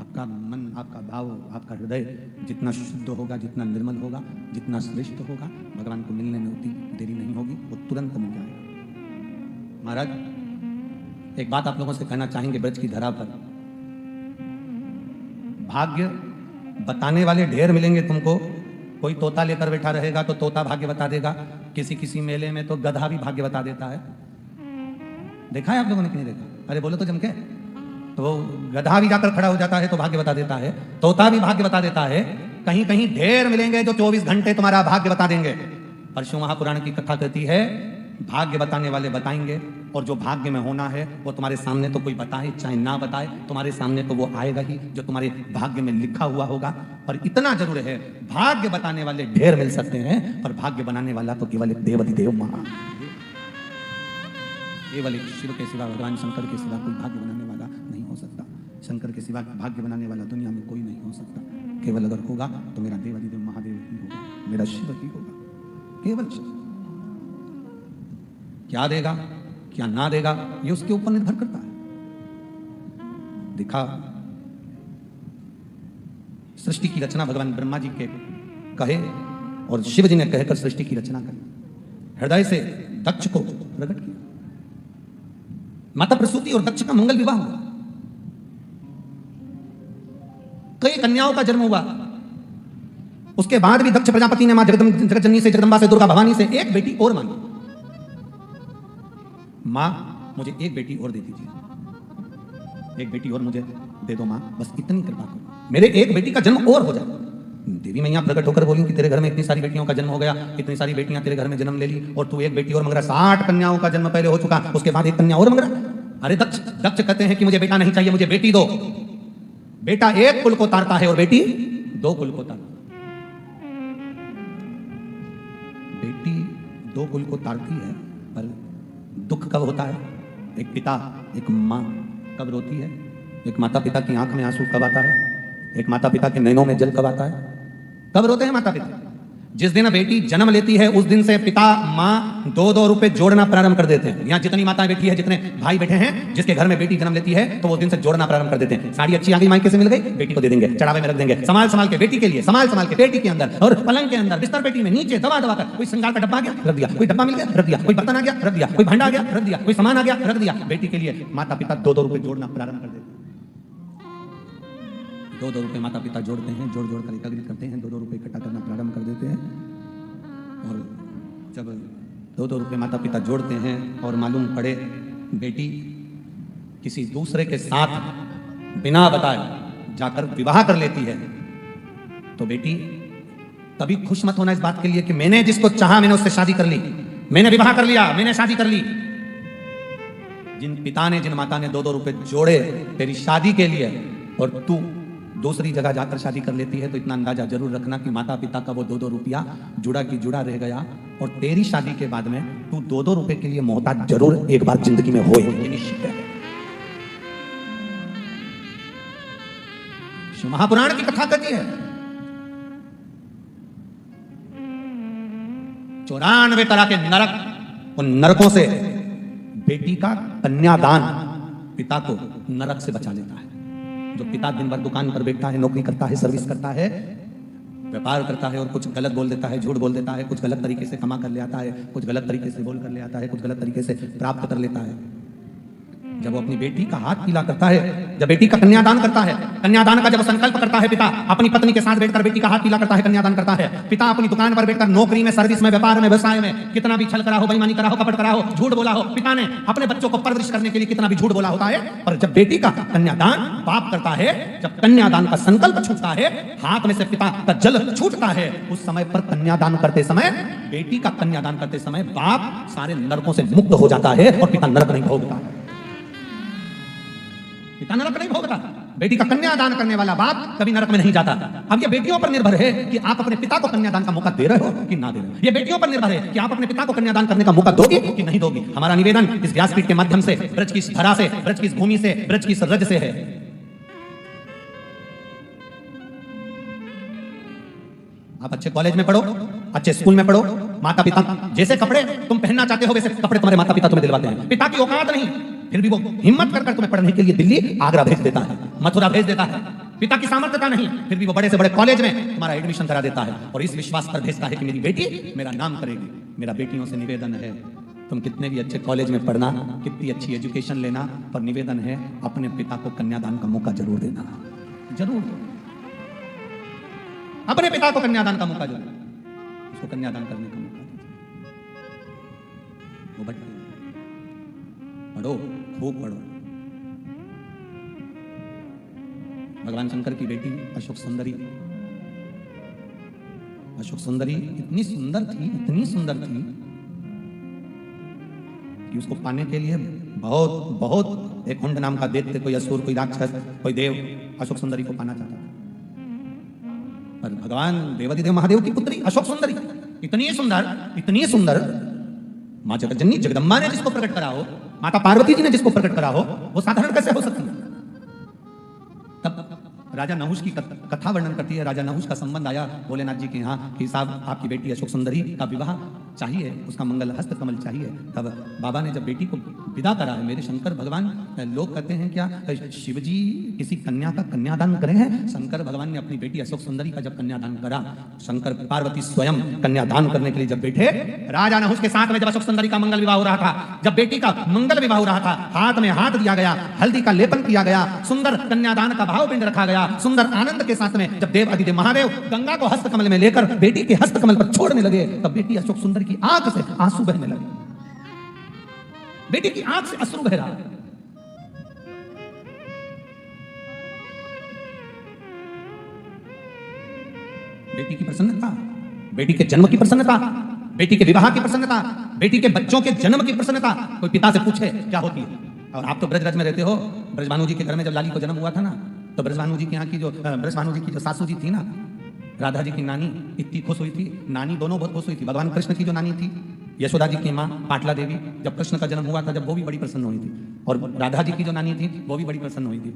आपका मन, आपका भाव, आपका हृदय जितना शुद्ध होगा, जितना निर्मल होगा, जितना श्रेष्ठ होगा, भगवान को मिलने में उतनी देरी नहीं होगी, वो तुरंत मिल जाएगा। महाराज, एक बात आप लोगों से कहना चाहेंगे ब्रज की धरा पर, भाग्य बताने वाले ढेर मिलेंगे तुमको। कोई तोता लेकर बैठा रहेगा तो तोता भाग्य बता देगा, किसी मेले में तो गधा भी भाग्य बता देता है। देखा है आप लोगों ने कि नहीं देखा? अरे बोलो तो जमके। तो गधा भी जाकर खड़ा हो जाता है तो भाग्य बता देता है, तोता भी भाग्य बता देता है। कहीं कहीं ढेर मिलेंगे जो 24 घंटे तुम्हारा भाग्य बता देंगे। परशु महापुराण की कथा कहती है, भाग्य बताने वाले बताएंगे, और जो भाग्य में होना है वो तुम्हारे सामने तो कोई बताए चाहे ना बताए, तुम्हारे सामने तो वो आएगा ही जो तुम्हारे भाग्य में लिखा हुआ होगा। पर इतना जरूर है, भाग्य बताने वाले ढेर मिल सकते हैं, पर भाग्य बनाने वाला तो केवल एक देवाधिदेव महादेव, केवल एक शिव के सिवा, भगवान शंकर के सिवा कोई भाग्य बनाने वाला नहीं हो सकता। शंकर के सिवा भाग्य बनाने वाला दुनिया में कोई नहीं हो सकता। केवल अगर होगा तो मेरा देवाधिदेव महादेव ही होगा, मेरा शिव ही होगा, केवल शिव। क्या देगा क्या ना देगा ये उसके ऊपर निर्भर करता है। देखा, सृष्टि की रचना भगवान ब्रह्मा जी के कहे और शिव जी ने कहकर सृष्टि की रचना करी। हृदय से दक्ष को प्रकट किया। माता प्रसूति और दक्ष का मंगल विवाह हुआ। कई कन्याओं का जन्म हुआ। उसके बाद भी दक्ष प्रजापति ने मां जगतजननी से, जगदंबा से, दुर्गा भवानी से एक बेटी और मांगी। मां, मुझे एक बेटी और दे दीजिए, एक बेटी और मुझे दे दो मां, बस इतनी कृपा करो, मेरे एक बेटी का जन्म और हो जाए। देवी मैया प्रकट होकर बोली कि तेरे घर में इतनी सारी बेटियों का जन्म हो गया, इतनी सारी बेटियां तेरे घर में जन्म ले ली और तू एक बेटी और मांग रहा। 60 कन्याओं का जन्म पहले हो चुका, उसके बाद एक कन्या और मांग रहा। अरे दक्ष कहते हैं कि मुझे बेटा नहीं चाहिए, मुझे बेटी दो। बेटा एक कुल को तारता है और बेटी 2 कुल को तारती है। बेटी 2 कुल को तारती है, पर दुख कब होता है? एक पिता, एक मां कब रोती है? एक माता पिता की आंख में आंसू कब आता है? एक माता पिता के नैनों में जल कब आता है? कब रोते हैं माता पिता? जिस दिन बेटी जन्म लेती है उस दिन से पिता माँ 2-2 रुपए जोड़ना प्रारंभ कर देते हैं। यहाँ जितनी माताएं बैठी है, जितने भाई बैठे हैं, जिसके घर में बेटी जन्म लेती है तो उस दिन से जोड़ना प्रारंभ कर देते हैं। साड़ी अच्छी आ गई, मायके से मिल गई, बेटी को दे देंगे, चढ़ावे में रख देंगे, संभाल संभाल के बेटी के लिए, संभाल संभाल के बेटी के अंदर और पलंग के अंदर, बिस्तर पेटी में, नीचे दबा दबा कर। कोई श्रृंगार का डब्बा आ गया, रख दिया, कोई डब्बा मिल गया, रख दिया, कोई बर्तन आ गया, रख दिया, कोई भांडा आ गया, रख दिया, कोई सामान आ गया, रख दिया। बेटी के लिए माता पिता 2-2 रुपए जोड़ना प्रारंभ कर देते हैं। 2-2 रुपए माता पिता जोड़ते हैं, जोड़ जोड़ कर एकत्रित करते हैं, 2-2 रुपए इकट्ठा करना प्रारंभ कर देते हैं। और जब 2-2 रुपए माता पिता जोड़ते हैं और मालूम पड़े बेटी किसी दूसरे के साथ बिना बताए जाकर विवाह कर लेती है, तो बेटी कभी खुश मत होना इस बात के लिए कि मैंने जिसको चाहा मैंने उससे शादी कर ली, मैंने विवाह कर लिया, मैंने शादी कर ली। जिन पिता ने, जिन माता ने 2-2 रुपए जोड़े तेरी शादी के लिए और तू दूसरी जगह जाकर शादी कर लेती है, तो इतना अंदाजा जरूर रखना कि माता पिता का वो 2-2 रुपया जुड़ा की जुड़ा रह गया और तेरी शादी के बाद में तू 2-2 रुपए के लिए मोहताज जरूर एक बार जिंदगी में होए, ये निश्चित है। महापुराण की कथा कहती है 94 तरह के नरक, उन नरकों से बेटी का कन्यादान पिता को नरक से बचा लेता है। जो पिता दिन भर दुकान पर बैठा है, नौकरी करता है, सर्विस करता है, व्यापार करता है और कुछ गलत बोल देता है, झूठ बोल देता है, कुछ गलत तरीके से कमा कर ले आता है, कुछ गलत तरीके से बोल कर ले आता है, कुछ गलत तरीके से प्राप्त कर लेता है। जब वो अपनी बेटी का हाथ पीला करता है, जब बेटी का कन्यादान करता है, कन्यादान का जब संकल्प करता है पिता, अपनी पत्नी के साथ बैठकर बेटी का हाथ पीला करता है, कन्यादान करता है। पिता अपनी दुकान पर बैठकर नौकरी में, सर्विस में, व्यापार में, व्यवसाय में कितना भी छल करा हो, बेईमानी करा हो, कपट करा हो, झूठ बोला हो, पिता ने अपने बच्चों को परवरिश करने के लिए कितना भी झूठ बोला होता है, पर जब बेटी का कन्यादान बाप करता है, जब कन्यादान का संकल्प छूटता है, हाथ में से पिता का जल छूटता है, उस समय पर कन्यादान करते समय, बेटी का कन्यादान करते समय बाप सारे नरकों से मुक्त हो जाता है और पिता नरक नहीं भोगता। पिता नरक नहीं भोगता। बेटी का कन्यादान करने वाला बाप कभी नरक में नहीं जाता। अब ये बेटियों पर निर्भर है कि आप अपने पिता को कन्यादान का मौका दे रहे हो कि ना दे रहे हो। ये बेटियों पर निर्भर है कि आप अपने पिता को कन्यादान करने का मौका दोगे कि नहीं दोगे। हमारा निवेदन इस व्यासपीठ के माध्यम से, ब्रज की इस धरा से, ब्रज की इस भूमि से, ब्रज की इस रज से है। आप अच्छे कॉलेज में पढ़ो, अच्छे स्कूल में पढ़ो, माता पिता जैसे कपड़े तुम पहनना चाहते हो वैसे कपड़े तुम्हारे माता पिता तुम्हें दिलवाते हैं। पिता की औकात नहीं, फिर भी वो हिम्मत कर तुम्हें पढ़ने के लिए दिल्ली, आगरा भेज देता है, मथुरा भेज देता है। पिता की सामर्थ्यता नहीं, फिर भी वो बड़े से बड़े कॉलेज में तुम्हारा एडमिशन करा देता है और इस विश्वास पर भेजता है कि मेरी बेटी मेरा नाम करेगी। मेरा बेटियों से निवेदन है, तुम कितने भी अच्छे कॉलेज में पढ़ना, कितनी अच्छी एजुकेशन लेना, पर निवेदन है अपने पिता को कन्यादान का मौका जरूर देना, जरूर अपने पिता को कन्यादान का मौका जरूर, उसको कन्यादान करने का मौका वो बट पढ़ो, खूब पढ़ो। भगवान शंकर की बेटी अशोक सुंदरी, अशोक सुंदरी इतनी सुंदर थी, इतनी सुंदर थी कि उसको पाने के लिए बहुत बहुत एक हुंड नाम का दैत्य, कोई असुर, कोई राक्षस, कोई देव अशोक सुंदरी को पाना चाहता था। पर भगवान देवाधिदेव महादेव की पुत्री अशोक सुंदरी इतनी सुंदर, इतनी सुंदर, मां जगज्जननी जगदम्बा ने जिसको प्रकट करा हो, माता पार्वती जी ने जिसको प्रकट करा हो, वो साधारण कैसे हो सकती है। तब राजा नहुष की कथा वर्णन करती है। राजा नहुष का संबंध आया भोलेनाथ जी के यहाँ कि साहब आपकी बेटी अशोक सुंदरी का विवाह चाहिए, उसका मंगल हस्त कमल चाहिए। तब बाबा ने जब बेटी को विदा करा है, मेरे शंकर भगवान, लोग कहते हैं क्या शिव जी किसी कन्या का कन्यादान करे हैं? शंकर भगवान ने अपनी बेटी अशोक सुंदरी का जब कन्यादान करा, शंकर पार्वती स्वयं कन्यादान करने के लिए जब बैठे, राजा नहुष के साथ में जब अशोक सुंदरी का मंगल विवाह हो रहा था, जब बेटी का मंगल विवाह हो रहा था, हाथ में हाथ दिया गया, हल्दी का लेपन किया गया, सुंदर कन्यादान का भाव पिंड रखा गया, सुंदर आनंद के साथ में जब देव अधिदेव महादेव गंगा को हस्त कमल में लेकर बेटी के हस्त कमल पर छोड़ने लगे, तब बेटी अशोक सुंदर की आंख से आंसू बहने लगे। बेटी की आंख से अश्रु बह रहा। बेटी की प्रसन्नता, बेटी के जन्म की प्रसन्नता, बेटी के विवाह की प्रसन्नता, बेटी के बच्चों के जन्म की प्रसन्नता कोई पिता से पूछे क्या होती है। और आप तो ब्रजराज में रहते हो, ब्रजभानु जी के घर में जब लाली को जन्म हुआ था ना, तो ब्रजभानु जी के यहाँ की जो ब्रजभानु जी की जो सासू जी थी ना, राधा जी की नानी, इतनी खुश हुई थी। नानी दोनों बहुत खुश हुई थी। भगवान कृष्ण की जो नानी थी यशोदा जी की माँ पाटला देवी, जब कृष्ण का जन्म हुआ था, जब वो भी बड़ी प्रसन्न हुई थी। और राधा जी की जो नानी थी वो भी बड़ी प्रसन्न हुई थी।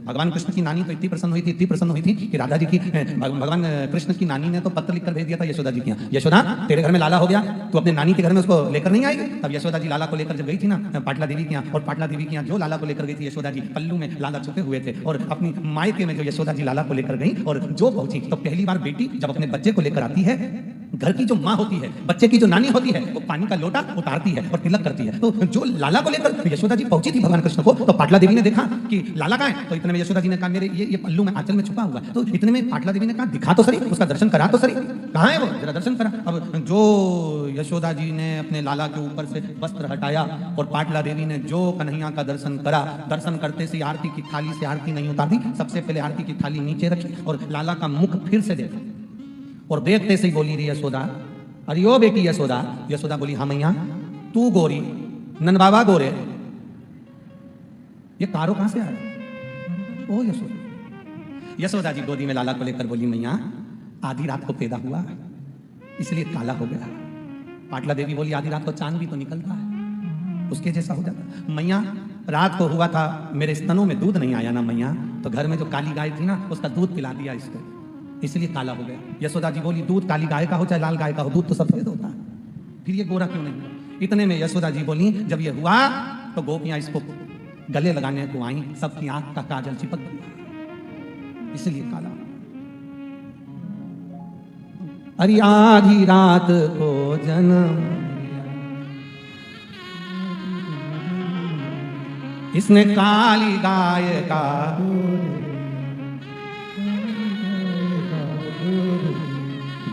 भगवान कृष्ण की नानी तो इतनी प्रसन्न हुई थी, इतनी प्रसन्न हुई थी कि राधा जी की भगवान कृष्ण की नानी ने तो पत्र लिखकर भेज दिया था यशोदा जी के यहाँ, यशोदा तेरे घर में लाला हो गया, तू अपने नानी के घर में उसको लेकर नहीं आएगी। तब यशोदा जी लाला को लेकर जब गई थी ना पाटला देवी के यहाँ, और पाटला देवी के यहाँ जो लाला को लेकर गई थी यशोदा जी, पल्लू में लाला छुपे हुए थे, और अपनी मायके में जो यशोदा जी लाला को लेकर गई और जो पहुंची तो पहली बार बेटी जब अपने बच्चे को लेकर आती है, घर की जो माँ होती है, बच्चे की जो नानी होती है, वो पानी का लोटा उतारती है और तिलक करती है। तो जो लाला को लेकर यशोदा जी पहुंची थी भगवान कृष्ण को, तो पाटला देवी ने देखा कि लाला कहाँ है, तो इतने में यशोदा जी ने कहा मेरे ये पल्लू में आंचल में छुपा हुआ है। तो इतने में पाटला देवी ने कहा दिखा तो सही, उसका दर्शन करा तो सही, कहाँ है वो, जरा दर्शन करा। अब जो यशोदा जी ने अपने लाला के ऊपर से वस्त्र हटाया और पाटला देवी ने जो कन्हैया का दर्शन करा, दर्शन करते से आरती की थाली से आरती नहीं उतारी, सबसे पहले आरती की थाली नीचे रखी और लाला का मुख फिर से देखा, और देखते से ही बोली रही यशोदा, अरे ओ बेटी यशोदा। यशोदा बोली हाँ मैया, तू गोरी, नन बाबा गोरे, ये कारो कहां से आया? ओ यशोदा। यशोदा जी गोदी में लाला को लेकर बोली मैया आधी रात को पैदा हुआ इसलिए काला हो गया। पाटला देवी बोली आधी रात को चांद भी तो निकलता है, उसके जैसा हो जाता। मैया रात को हुआ था मेरे स्तनों में दूध नहीं आया ना मैया, तो घर में जो काली गाय थी ना उसका दूध पिला दिया इसको, इसलिए काला हो गया। यशोदा जी बोली दूध काली गाय का हो चाहे लाल गाय का हो, दूध तो सफेद होता है, फिर ये गोरा क्यों नहीं हुआ? इतने में यशोदा जी बोली जब ये हुआ तो गोपियां इसको गले लगाने को आई, सबकी आंख का काजल चिपक गया, इसलिए काला। अरे आधी रात को जन्म इसने काली गाय का,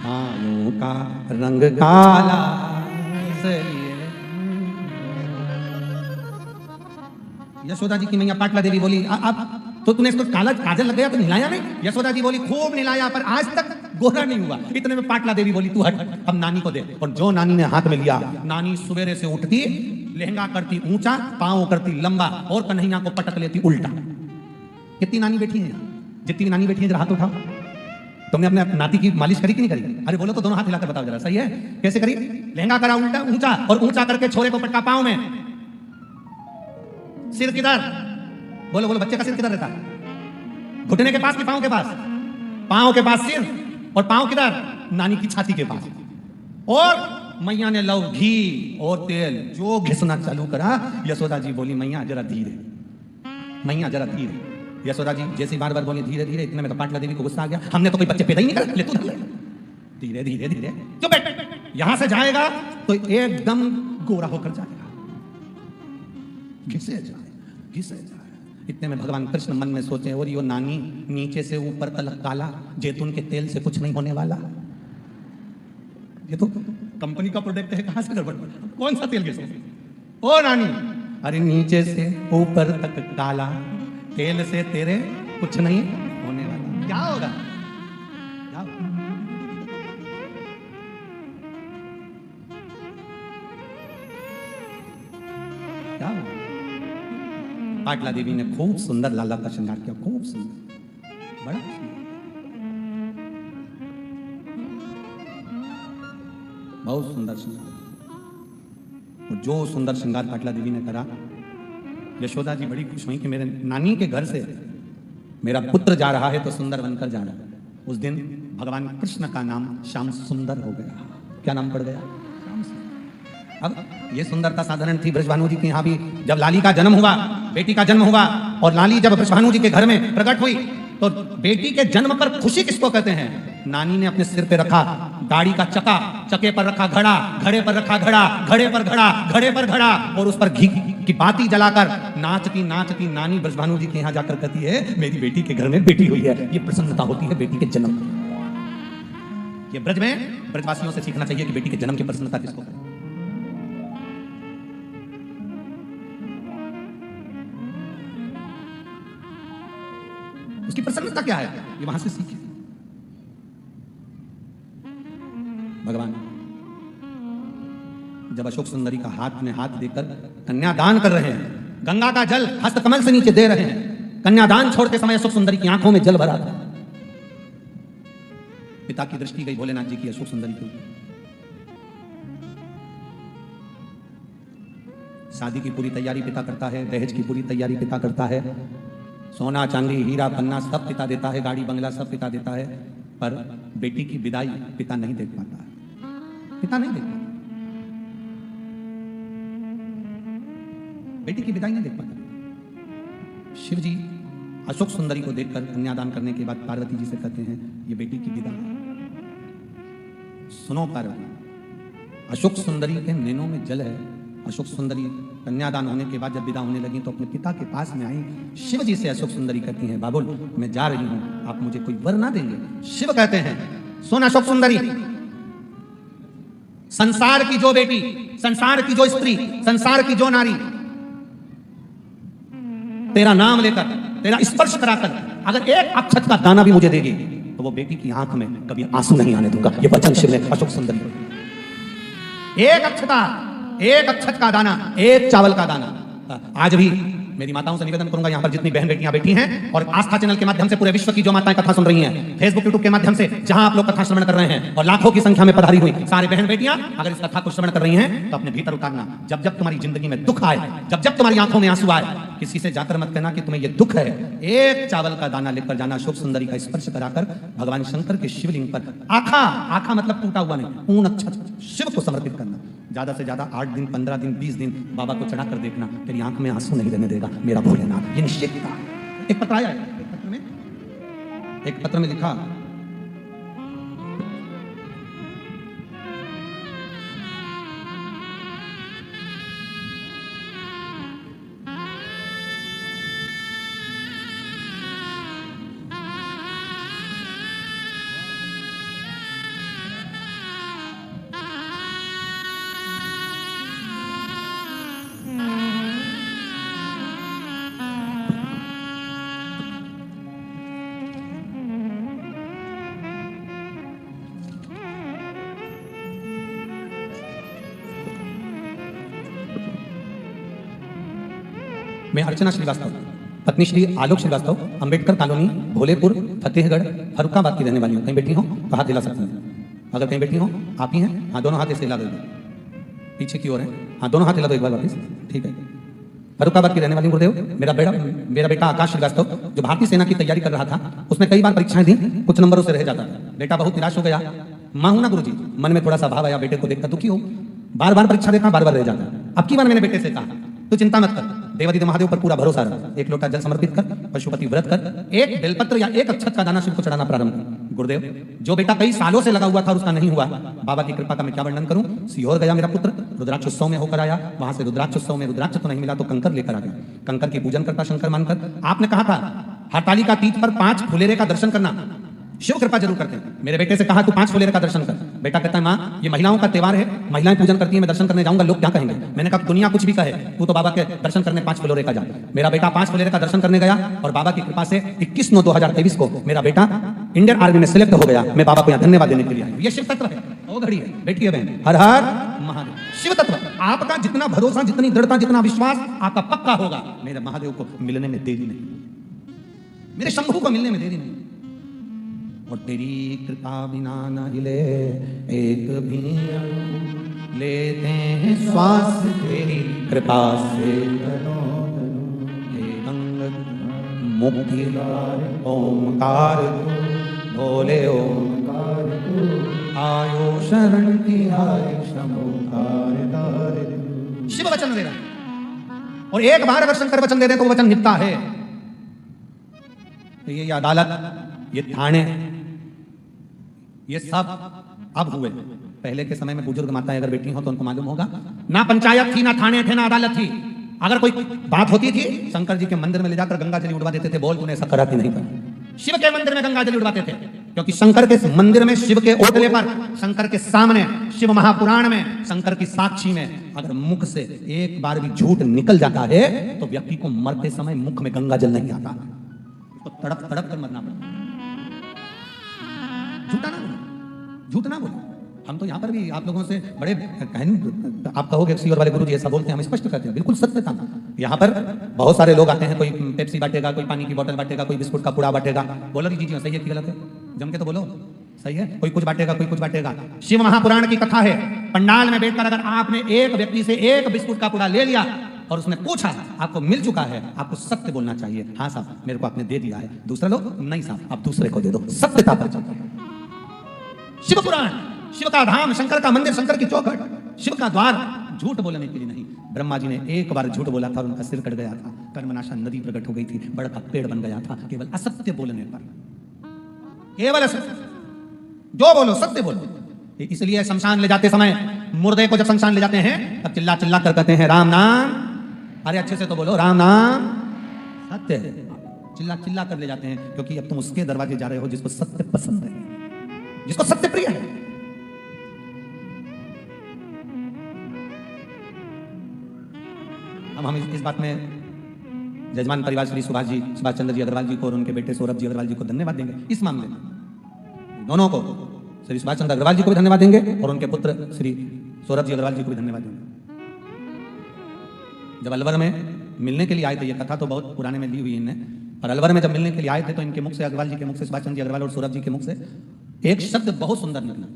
गायों का रंग काला इसलिए। यशोदा जी की मैया पाटला देवी बोली अब तो तूने इसको काला काजल लग गया तो नहलाया नहीं? यशोदा जी बोली खूब नहलाया पर आज तक गोरा नहीं हुआ। इतने में पाटला देवी बोली तू हट, अब नानी को दे। और जो नानी ने हाथ में लिया, नानी सवेरे से उठती, लहंगा करती ऊंचा, पांव करती लंबा और कन्हैया को पटक लेती उल्टा। कितनी नानी बैठी है यहाँ? जितनी भी नानी बैठी है जरा हाथ उठाओ। तुमने अपने नाती की मालिश करी कि नहीं करी? अरे बोलो तो दोनों हाथ हिलाकर बताओ जरा, सही है? कैसे करी? लहंगा करा उल्टा ऊंचा और ऊंचा करके छोरे को पटका पांव में। सिर किधर? बोलो बोलो, बच्चे का सिर किधर रहता? घुटने के पास कि पांव के पास? पांव के पास सिर, और पांव किधर? नानी की छाती के पास। और मैया ने लव घी और तेल जो घिसना चालू करा। यशोदा जी बोली मैया जरा धीरे, मैया जरा धीरे। यशोदा जी जैसे बार बार बोली धीरे धीरे, इतने में तो पाटला देवी को गुस्सा आ गया, हमने तो कोई बच्चे पैदा ही नहीं करे, ले तू धर ले। धीरे धीरे धीरे, चुप बैठ, यहां से जाएगा तो एकदम गोरा होकर जाएगा, घिसे जाए घिसे जाए। इतने में भगवान कृष्ण मन में सोचे और यो नानी नीचे से ऊपर तलक काला, जैतून के तेल से कुछ नहीं होने वाला, ये तो कंपनी का प्रोडक्ट है, कहां से गड़बड़, कौन सा तेल घिसे? ओ नानी, अरे नीचे से ऊपर तक काला, तेल से तेरे कुछ नहीं होने वाला। क्या होगा? क्या होगा? क्या होगा? पाटला देवी ने खूब सुंदर लाला का श्रृंगार किया, खूब सुंदर, बड़ा सुंदर, बहुत सुंदर श्रृंगार। और जो सुंदर श्रृंगार पाटला देवी ने करा, यशोदा जी बड़ी खुश हुई कि मेरे नानी के घर से मेरा पुत्र जा रहा है तो सुंदर बनकर जा रहा है। उस दिन भगवान कृष्ण का नाम श्याम सुंदर हो गया। क्या नाम पड़ गया? श्याम सुंदर। अब ये सुंदरता साधारण थी, ब्रजभानु जी के यहाँ भी जब लाली का जन्म हुआ, बेटी का जन्म हुआ, और लाली जब ब्रजभानु जी के घर में प्रकट हुई तो बेटी के जन्म पर खुशी किसको कहते हैं? नानी ने अपने सिर पे रखा गाड़ी का चका, चके पर रखा घड़ा, घड़े पर रखा घड़ा, घड़े पर घड़ा, घड़े पर घड़ा, और उस पर घी की बाती जलाकर नाचती नाचती नानी ब्रजभानु जी के यहाँ जाकर कहती है मेरी बेटी के घर में बेटी हुई है। ये प्रसन्नता होती है बेटी के जन्म। ये ब्रज में ब्रजवासियों से सीखना चाहिए कि बेटी के जन्म की प्रसन्नता किसको करें। उसकी प्रसन्नता क्या है, ये वहां से सीखे। भगवान जब अशोक सुंदरी का हाथ में हाथ देकर कन्यादान कर रहे हैं, गंगा का जल हस्त कमल से नीचे दे रहे हैं, कन्यादान छोड़ते समय अशोक सुंदरी की आंखों में जल भरा था। पिता की दृष्टि गई भोलेनाथ जी की अशोक सुंदरी के ऊपर। शादी की पूरी तैयारी पिता करता है, दहेज की पूरी तैयारी पिता करता है, सोना चांदी हीरा पन्ना सब पिता देता है, गाड़ी बंगला सब पिता देता है, पर बेटी की विदाई पिता नहीं देख पाता है, पिता नहीं देख पाता, बेटी की विदाई नहीं देख पाता। शिव जी अशोक सुंदरी को देखकर कन्यादान करने के बाद पार्वती जी से कहते हैं ये बेटी की विदा है। सुनो पार्वती, अशोक सुंदरी के नैनों में जल है। अशोक सुंदरी कन्यादान होने के बाद जब विदा होने लगी तो अपने पिता के पास में आई। शिव जी से अशोक सुंदरी कहती हैं बाबुल मैं जा रही हूं, आप मुझे कोई वर ना देंगे? शिव कहते हैं सुन अशोक सुंदरी, संसार की जो बेटी, संसार की जो स्त्री, संसार की जो नारी तेरा नाम लेकर, तेरा स्पर्श कराकर अगर एक अक्षत का दाना भी मुझे देगी तो वो बेटी की आंख में कभी आंसू नहीं आने दूंगा। ये वचन शिव ने अशोक सुंदरी को। एक अक्षत का दाना, एक चावल का दाना। आज भी मेरी माताओं से निवेदन करूंगा, यहां पर जितनी बहन बेटियां बैठी हैं और आस्था चैनल के माध्यम से पूरे विश्व की जो माताएं कथा सुन रही हैं, फेसबुक यूट्यूब के माध्यम से जहां आप लोग कथा श्रवण कर रहे हैं और लाखों की संख्या में पधारी हुई सारे बहन बेटियां अगर इस कथा को श्रवण कर रही हैं तो अपने भीतर उतारना। जब जब तुम्हारी जिंदगी में दुख आए, जब जब तुम्हारी आंखों में आंसू आए, किसी से जाकर मत कहना कि तुम्हें यह दुख है। एक चावल का दाना लेकर जाना, अशोक सुंदरी का स्पर्श कराकर भगवान शंकर के शिवलिंग पर आखा मतलब टूटा हुआ नहीं, पूर्ण अक्षत शिव को समर्पित करना। ज्यादा से ज्यादा 8 दिन 15 दिन 20 दिन बाबा को चढ़ाकर देखना, तेरी आंख में आंसू नहीं रहने देगा मेरा भोलेनाथ। ये निश्चित था। एक पत्र आया, एक पत्र में लिखा मैं अर्चना श्रीवास्तव, पत्नी श्री आलोक श्रीवास्तव, अंबेडकर कॉलोनी, भोलेपुर, फतेहगढ़, फरुखाबाद की रहने वाली हूँ। कहीं बैठी हो तो हाथ हिला सकती हैं। अगर कहीं बैठी हो आप ही हैं, हाँ दोनों हाथ ऐसे हिला दो, पीछे की ओर है, हाँ दोनों हाथ हिला दो एक बार वापस, ठीक है। फरुखाबाद की रहने वाली गुरुदेव। मेरा बेटा आकाश श्रीवास्तव जो भारतीय सेना की तैयारी कर रहा था, उसने कई बार परीक्षाएं दी, कुछ नंबरों से रह जाता था। बेटा बहुत निराश हो गया। माँ हूं ना गुरुजी, मन में थोड़ा सा भाव आया, बेटे को देखकर दुखी हो, बार बार परीक्षा देता, बार बार रह जाता। अब की बार मैंने बेटे से कहा तू चिंता मत कर, देवादिदेव महादेव पर पूरा भरोसा रख, एक लोटा जल समर्पित कर, पशुपति व्रत कर, एक बेलपत्र या एक अक्षत का दाना शिव को चढ़ाना प्रारंभ कर। गुरुदेव जो बेटा कई सालों से लगा हुआ था और उसका नहीं हुआ, बाबा की कृपा का मैं क्या वर्णन करूं। सीहोर गया मेरा पुत्र, रुद्राक्ष उत्सव में होकर आया, वहां से रुद्राक्ष उत्सव में रुद्राक्ष तो नहीं मिला तो कंकर लेकर आ गया। कंकर की पूजन करता शंकर मानकर। आपने कहा था हरतालिका तीज पर 5 फुलेरे का दर्शन करना, शिव कृपा जरूर करते हैं। मेरे बेटे से कहा तू 5 फुलेरे का दर्शन कर। बेटा कहता है माँ ये महिलाओं का त्योहार है, महिलाएं पूजन करती हैं, मैं दर्शन करने जाऊंगा, लोग क्या कहेंगे। मैंने कहा दुनिया कुछ भी कहे, तू तो बाबा के दर्शन करने 5 फुलेरे का जा। मेरा बेटा 5 फुलेरे का दर्शन करने गया और बाबा की कृपा से 21/9/2023 को मेरा बेटा इंडियन आर्मी में सिलेक्ट हो गया। मैं बाबा को यहाँ धन्यवाद देने के लिए आया। ये शिव तत्व है, वो घड़ी है, बेटी है बहन, हर हर महादेव। शिव तत्व, आपका जितना भरोसा, जितनी दृढ़ता, जितना विश्वास आपका पक्का होगा, मेरे महादेव को मिलने में देरी नहीं, मेरे शंभू को मिलने में देरी नहीं। और तेरी कृपा बिना न हिले एक भी अणु, लेते हैं श्वास तेरी कृपा से। मुक्ति ओमकार भोले ओमकार, आयो शरण तिहारी शंभुकार। शिव वचन दे रहा है और एक बार अगर शंकर वचन दे दे तो वो वचन निभता है। तो ये अदालत, ये थाने, ये सब अब हुए। पहले के समय में बुजुर्ग माताएं अगर बैठी हो तो उनको मालूम होगा, ना पंचायत थी, ना थाने थे, ना अदालत थी। अगर कोई बात होती थी शंकर जी के मंदिर में ले जाकर गंगा जल उड़वा देते थे। बोल तूने ऐसा करा कि नहीं करा। शिव के मंदिर में गंगा जल उड़वाते थे क्योंकि शंकर के मंदिर में, शिव के ओटले पर, शंकर के सामने, शिव महापुराण में, शंकर की साक्षी में अगर मुख से एक बार भी झूठ निकल जाता है तो व्यक्ति को मरते समय मुख में गंगा जल नहीं आता, तो तड़प तड़प कर मरना पड़ता। झूठ ना बोलो। हम तो यहाँ पर भी आप लोगों से बड़े आप कहोगे सीओर वाले गुरु जी ऐसा बोलते हैं, हम स्पष्ट करते हैं, बिल्कुल सत्य था। यहाँ पर बहुत सारे लोग आते हैं, कोई पेप्सी बांटेगा, कोई पानी की बोतल बांटेगा, कोई बिस्कुट का पूड़ा बांटेगा। बोलो जी सही है कि गलत है, जम के तो बोलो सही है। कोई कुछ बांटेगा, कोई कुछ बांटेगा। शिव महापुराण की कथा है, पंडाल में बैठकर अगर आपने एक व्यक्ति से एक बिस्कुट का पूड़ा ले लिया और उसने पूछा आपको मिल चुका है, आपको सत्य बोलना चाहिए। हाँ साहब मेरे को आपने दे दिया है। दूसरा लोग नहीं साहब आप दूसरे को दे दो। सत्यता पर चलते हैं। शिव पुराण, शिव का धाम, शंकर का मंदिर, शंकर की चौखट, शिव का द्वार झूठ बोलने के लिए नहीं। ब्रह्मा जी ने एक बार झूठ बोला था और उनका सिर कट गया था। कर्मनाशा नदी प्रकट हो गई थी, बड़ा का पेड़ बन गया था केवल असत्य बोलने पर। केवल असत्य, जो बोलो सत्य बोलो। इसलिए शमशान ले जाते समय मुर्दे को जब शमशान ले जाते हैं तब चिल्ला चिल्ला कर कहते हैं राम नाम। अरे अच्छे से तो बोलो राम नाम सत्य है। चिल्ला चिल्ला कर ले जाते हैं क्योंकि अब तुम उसके दरवाजे जा रहे हो जिसको सत्य पसंद है, जिसको सत्य प्रिय है। हम इस बात में जजमान परिवार श्री सुभाष चंद्र जी अग्रवाल जी को और उनके बेटे सौरभ जी अग्रवाल जी को धन्यवाद देंगे। इस मामले में दोनों को, श्री सुभाष चंद्र अग्रवाल जी को भी धन्यवाद देंगे और उनके पुत्र श्री सौरभ जी अग्रवाल जी को भी धन्यवाद देंगे। जब अलवर में मिलने के लिए आए थे, ये कथा तो बहुत पुराने में ली हुई इनने, पर अलवर में जब मिलने के लिए आए थे तो इनके मुख से, अग्रवाल जी के मुख से, सुभाष चंद्र जी अग्रवाल और सौरभ जी के मुख से एक शब्द बहुत सुंदर निकला।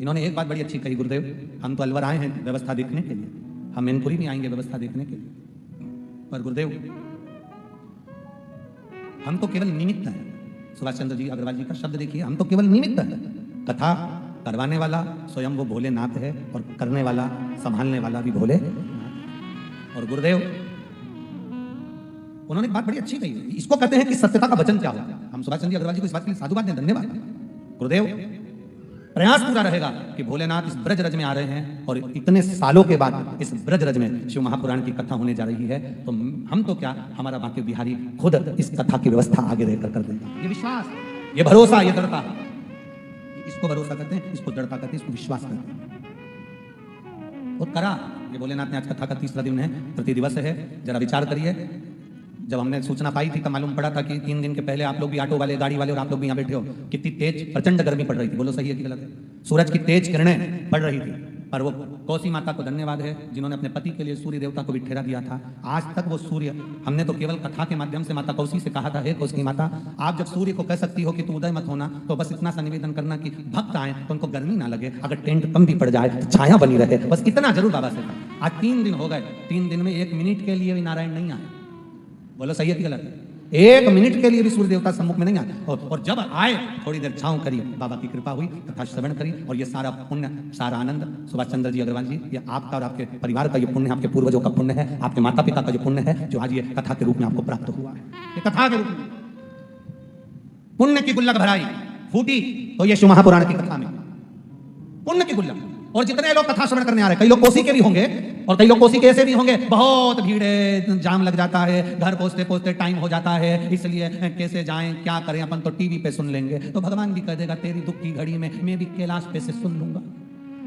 इन्होंने एक बात बड़ी अच्छी कही, गुरुदेव हम तो अलवर आए हैं व्यवस्था देखने के लिए, हम मैनपुरी भी आएंगे व्यवस्था देखने के लिए, पर गुरुदेव हम तो केवल निमित्त हैं। सुभाष चंद्र जी अग्रवाल जी का शब्द देखिए, हम तो केवल निमित्त हैं। कथा करवाने वाला स्वयं वो भोलेनाथ है और करने वाला, संभालने वाला भी भोले। और गुरुदेव उन्होंने बात बड़ी अच्छी कही, इसको कहते हैं कि सत्यता का वचन क्या होता है। हम सुभाष चंद्र जी अग्रवाल जी को इस बात के लिए साधुवाद दें, धन्यवाद। गुरुदेव प्रयास पूरा रहेगा कि भोलेनाथ इस ब्रजरज में आ रहे हैं और इतने सालों के बाद इस ब्रजरज में शिव महापुराण की कथा होने जा रही है, तो हम तो क्या, हमारा बांके बिहारी खुद इस कथा की व्यवस्था आगे रहकर कर देगा। ये विश्वास, ये भरोसा, ये दृढ़ता, इसको भरोसा करते हैं, इसको दृढ़ता करते हैं, इसको विश्वास करते हैं और करा। ये भोलेनाथ ने आज कथा का 30वां दिन है, प्रति दिवस है। जरा विचार करिए, जब हमने सूचना पाई थी तब मालूम पड़ा था कि 3 दिन के पहले आप लोग भी, ऑटो वाले, गाड़ी वाले और आप लोग भी यहाँ बैठे हो, कितनी तेज प्रचंड गर्मी पड़ रही थी। बोलो सही है कि गलत है? सूरज की तेज किरणें पड़ रही थी, पर वो कोसी माता को धन्यवाद है जिन्होंने अपने पति के लिए सूर्य देवता को भी ठहरा दिया था। आज तक वो सूर्य, हमने तो केवल कथा के माध्यम से माता कौसी से कहा था, हे कौसी माता आप जब सूर्य को कह सकती हो कि तू उदय मत होना, तो बस इतना सा निवेदन करना कि भक्त आए तो उनको गर्मी ना लगे, अगर टेंट कम भी पड़ जाए तो छाया बनी रहे, बस इतना जरूर बाबा से कहा। आज 3 दिन हो गए, 3 दिन में 1 मिनट के लिए भी नारायण नहीं आए। बोलो सही है कि गलत है? 1 मिनट के लिए भी सूर्य देवता सम्मुख में नहीं आए, और जब आए थोड़ी देर छांव करी, बाबा की कृपा हुई, कथा श्रवण करी, और ये सारा पुण्य, सारा आनंद सुभाष चंद्र जी अग्रवाल जी, ये आपका और आपके परिवार का ये पुण्य, आपके पूर्वजों का पुण्य है, आपके माता पिता का जो पुण्य है, जो आज ये कथा के रूप में आपको प्राप्त हुआ है। ये कथा के रूप में पुण्य की गुल्लक भराई फूटी तो ये शिव महापुराण की कथा में पुण्य की गुल्लक। और जितने लोग कथा श्रवण करने आ रहे हैं, कई लोग कोसी के भी होंगे और कई लोग कोसी के ऐसे भी होंगे, बहुत भीड़ है, जाम लग जाता है, घर पहुंचते पहुंचते टाइम हो जाता है, इसलिए कैसे जाएं, क्या करें, अपन तो टीवी पे सुन लेंगे। तो भगवान भी कह देगा तेरी दुख की घड़ी में मैं भी कैलाश पे से सुन लूंगा,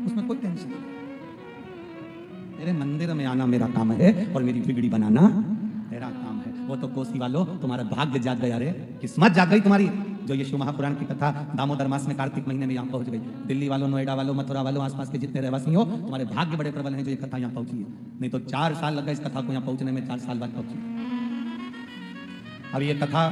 उसमें कोई टेंशन नहीं। मेरे मंदिर में आना मेरा काम है और मेरी बिगड़ी बनाना मेरा काम है। वो तो कोसी वालों तुम्हारा भाग्य जाग गया रे, किस्मत जाग गई तुम्हारी, जो ये शिव महापुराण की कथा दामोदर मास में कार्तिक महीने में यहाँ पहुंच गई। दिल्ली वालों, नोएडा वालों, मथुरा वालों, आसपास के जितने रहवासी हो, तुम्हारे भाग्य बड़े प्रबल हैं जो ये कथा यहाँ पहुंची है। नहीं तो 4 साल लग गए इस कथा को यहाँ पहुंचने में, 4 साल बाद पहुंची। अब ये कथा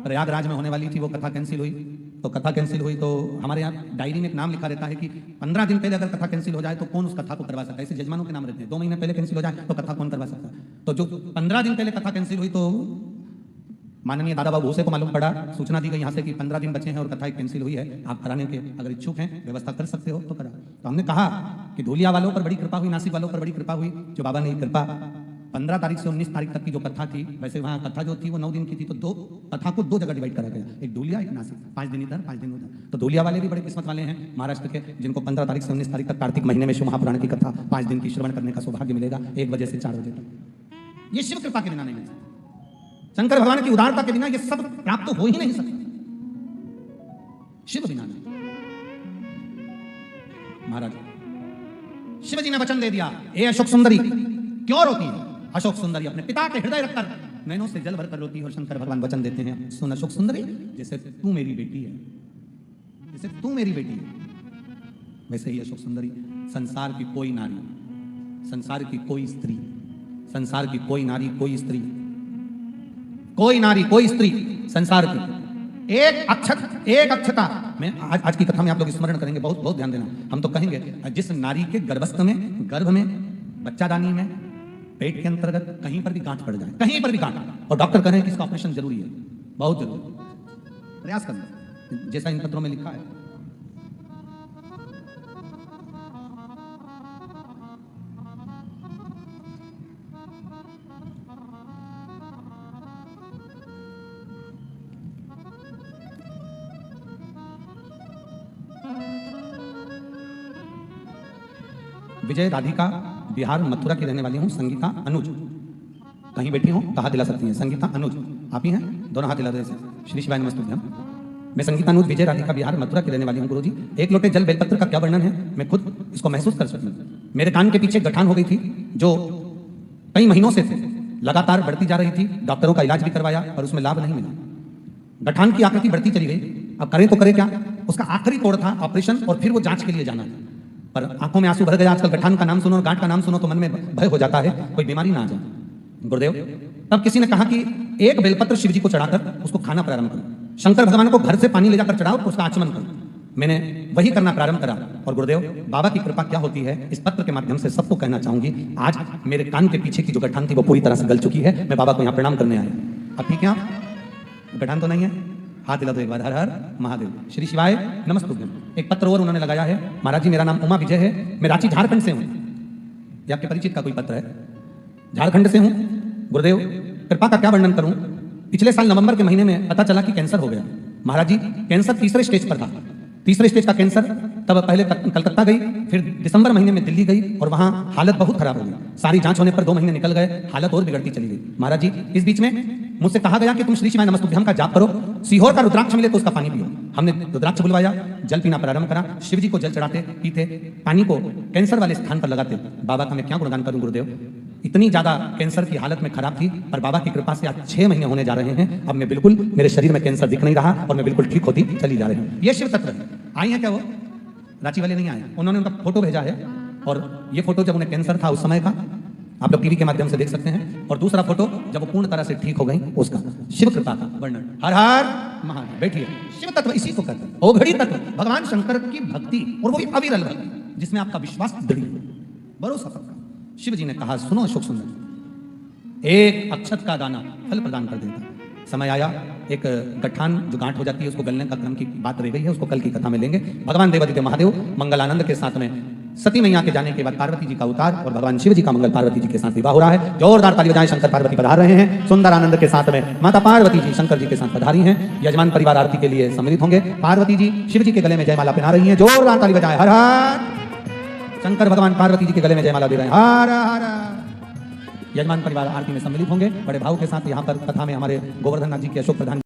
प्रयागराज में होने वाली थी, वो कथा कैंसिल हुई। तो कथा कैंसिल हुई तो हमारे यहाँ डायरी में एक नाम लिखा रहता है कि 15 दिन पहले अगर कथा कैंसिल हो जाए तो कौन उस कथा को करवा सकता है। ऐसे जजमानों के नाम रहते हैं, 2 महीने पहले कैंसिल हो जाए तो कथा कौन करवा सकता है। तो जो 15 दिन पहले कथा कैंसिल हुई तो माननीय दादा बाबू भूसे को मालूम पड़ा, सूचना दी गई यहाँ से कि 15 दिन बचे हैं और कथा कैंसिल हुई है, आप कराने के अगर इच्छुक हैं, व्यवस्था कर सकते हो तो करा। तो हमने कहा कि धूलिया वालों पर बड़ी कृपा हुई, नासिक वालों पर बड़ी कृपा हुई, जो बाबा ने कृपा 15 तारीख से 19 तारीख तक की जो कथा थी, वैसे वहाँ कथा जो थी वो 9 दिन की थी, तो 2 कथा को 2 जगह डिवाइड करा गया, एक धूलिया एक नासिक, 5 दिन इधर 5 दिन उधर। तो धूलिया वाले भी बड़े किस्मत वाले हैं महाराष्ट्र के, जिनको 15 तारीख से 19 तारीख तक कार्तिक महीने में शिव महापुराण की कथा 5 दिन की श्रवण करने का सौभाग्य मिलेगा, 1 बजे से 4 बजे तक। ये शिव कृपा के बिना नहीं मिल सकता, शंकर भगवान की उदारता के बिना ये सब प्राप्त हो ही नहीं सकता, शिव बिना नहीं। महाराज शिव जी ने वचन दे दिया, ए अशोक सुंदरी क्यों रोती है? अशोक सुंदरी अपने पिता के हृदय रखकर नैनों से जल भरकर रोती है और शंकर भगवान वचन देते हैं, सुन अशोक सुंदरी, जैसे तू मेरी बेटी है, जैसे तू मेरी बेटी है, वैसे ही अशोक सुंदरी संसार की कोई नारी, संसार की कोई स्त्री, संसार की कोई नारी, कोई स्त्री, कोई नारी, कोई स्त्री संसार की एक अक्षता में आज की कथा में आप लोग स्मरण करेंगे, बहुत बहुत ध्यान देना। हम तो कहेंगे जिस नारी के गर्भस्थ में, गर्भ में, बच्चादानी में पेट के अंतर्गत कहीं पर भी गांठ पड़ जाए, कहीं पर भी गांठ, और डॉक्टर कह रहे हैं कि इसका ऑपरेशन जरूरी है, बहुत जरूरी, प्रयास करना जैसा इन पत्रों में लिखा है। विजय राधिका, बिहार मथुरा की रहने वाली हूँ। संगीता अनुज, कहीं बैठी हूँ तो हाथ हिला सकती हैं। संगीता अनुज, आप ही हैं? दोनों हाथ हिला दे। श्री शिवाय नमस्तुभ्यम। मैं संगीता अनुज, विजय राधिका, बिहार मथुरा की रहने वाली हूँ। गुरुजी, एक लोटे जल बेलपत्र का क्या वर्णन है, मैं खुद इसको महसूस कर सकती हूँ। मेरे कान के पीछे गठान हो गई थी जो कई महीनों से लगातार बढ़ती जा रही थी। डॉक्टरों का इलाज भी करवाया और उसमें लाभ नहीं मिला। गठान की आकृति बढ़ती चली गई। अब करें तो करें क्या? उसका आखिरी तोड़ था ऑपरेशन, और फिर वो जांच के लिए जाना था। पर आंखों में आंसू भर गए। आजकल गठान का नाम सुनो और गांठ का नाम सुनो तो मन में भय हो जाता है, कोई बीमारी ना आ जाए। गुरुदेव, तब किसी ने कहा कि एक बेलपत्र शिव जी को चढ़ाकर उसको खाना प्रारंभ करो। शंकर भगवान को घर से पानी ले जाकर चढ़ाओ, उसका आचमन करो। मैंने वही करना प्रारंभ करा, और गुरुदेव, बाबा की कृपा क्या होती है, इस पत्र के माध्यम से सबको कहना चाहूंगी। आज मेरे कान के पीछे की जो गठान थी वो पूरी तरह से गल चुकी है। मैं बाबा को यहाँ प्रणाम करने आया। अब ठीक है, आप गठान तो नहीं है? हाथ दिला दो एक बार। हर हर महादेव, श्री शिवाय नमस्तुभ्यम। एक पत्र और उन्होंने लगाया है। महाराज जी, मेरा नाम उमा विजय है, मैं रांची झारखंड से हूँ। ये आपके परिचित का कोई पत्र है? झारखंड से हूँ। गुरुदेव, कृपा का क्या वर्णन करूं? पिछले साल नवंबर के महीने में पता चला कि कैंसर हो गया। महाराज जी, कैंसर तीसरे स्टेज पर था। तीसरे स्टेज का कैंसर। तब पहले कलकत्ता गई, फिर दिसंबर महीने में दिल्ली गई, और वहां हालत बहुत खराब हो गई। सारी जांच होने पर 2 महीने निकल गए, हालत और बिगड़ती चली गई। महाराज जी, इस बीच में मुझसे कहा गया कि तुम श्री शिवाय नमस्तुभ्यम का जाप करो, सीहोर का रुद्राक्ष मिले तो उसका पानी पियो। हमने रुद्राक्ष बुलवाया, जल पीना प्रारंभ करा। शिव जी को जल चढ़ाते, पीते, पानी को कैंसर वाले स्थान पर लगाते। बाबा का मैं क्या गुणगान करूं गुरुदेव, इतनी ज्यादा कैंसर की हालत में खराब थी, पर बाबा की कृपा से आज 6 महीने होने जा रहे हैं। अब मैं बिल्कुल, मेरे शरीर में कैंसर दिख नहीं रहा, और मैं बिल्कुल ठीक होती चली जा रही हूँ। ये शिव तत्व है। आई है क्या वो? रांची वाले नहीं आए, उन्होंने उनका फोटो भेजा है, और ये फोटो जब उन्हें कैंसर था उस समय का, आप लोग टीवी के माध्यम से देख सकते हैं। और दूसरा फोटो जब वो पूर्ण तरह से ठीक हो गई उसका। शिव कृपा का वर्णन। हर हर महादेव। बैठिए। शिव तत्व इसी को कहते हैं, ओघड़ी तत्व, भगवान शंकर की भक्ति, और वो भी अविरल भक्ति जिसमें आपका विश्वास दृढ़ हो, भरोसा पक्का। शिव जी ने कहा, सुनो अशोक सुंदर, एक अक्षत का दाना फल प्रदान कर देता। समय आया, एक गठान जो गांठ हो जाती है उसको गलने का क्रम की बात रह गई है, उसको कल की कथा में लेंगे। भगवान देवादित्य महादेव मंगलानंद के साथ में सती मैया के जाने के बाद पार्वती जी का उतार, और भगवान शिव जी का मंगल पार्वती जी के साथ विवाह हो रहा है। जोरदार ताली बजाएं, शंकर पार्वती पधार रहे हैं। सुंदर आनंद के साथ में माता पार्वती जी शंकर जी के साथ पधारी हैं। यजमान परिवार आरती के लिए सम्मिलित होंगे। पार्वती जी शिव जी के गले में जयमाला पहना रही हैं। जोरदार ताली बजाएं। हर हर। शंकर भगवान पार्वती जी के गले में जयमाला दे रहे हैं। हर हर। यजमान परिवार आरती में सम्मिलित होंगे बड़े भाव के साथ। यहाँ पर कथा में हमारे गोवर्धन नाथ जी के, अशोक प्रधान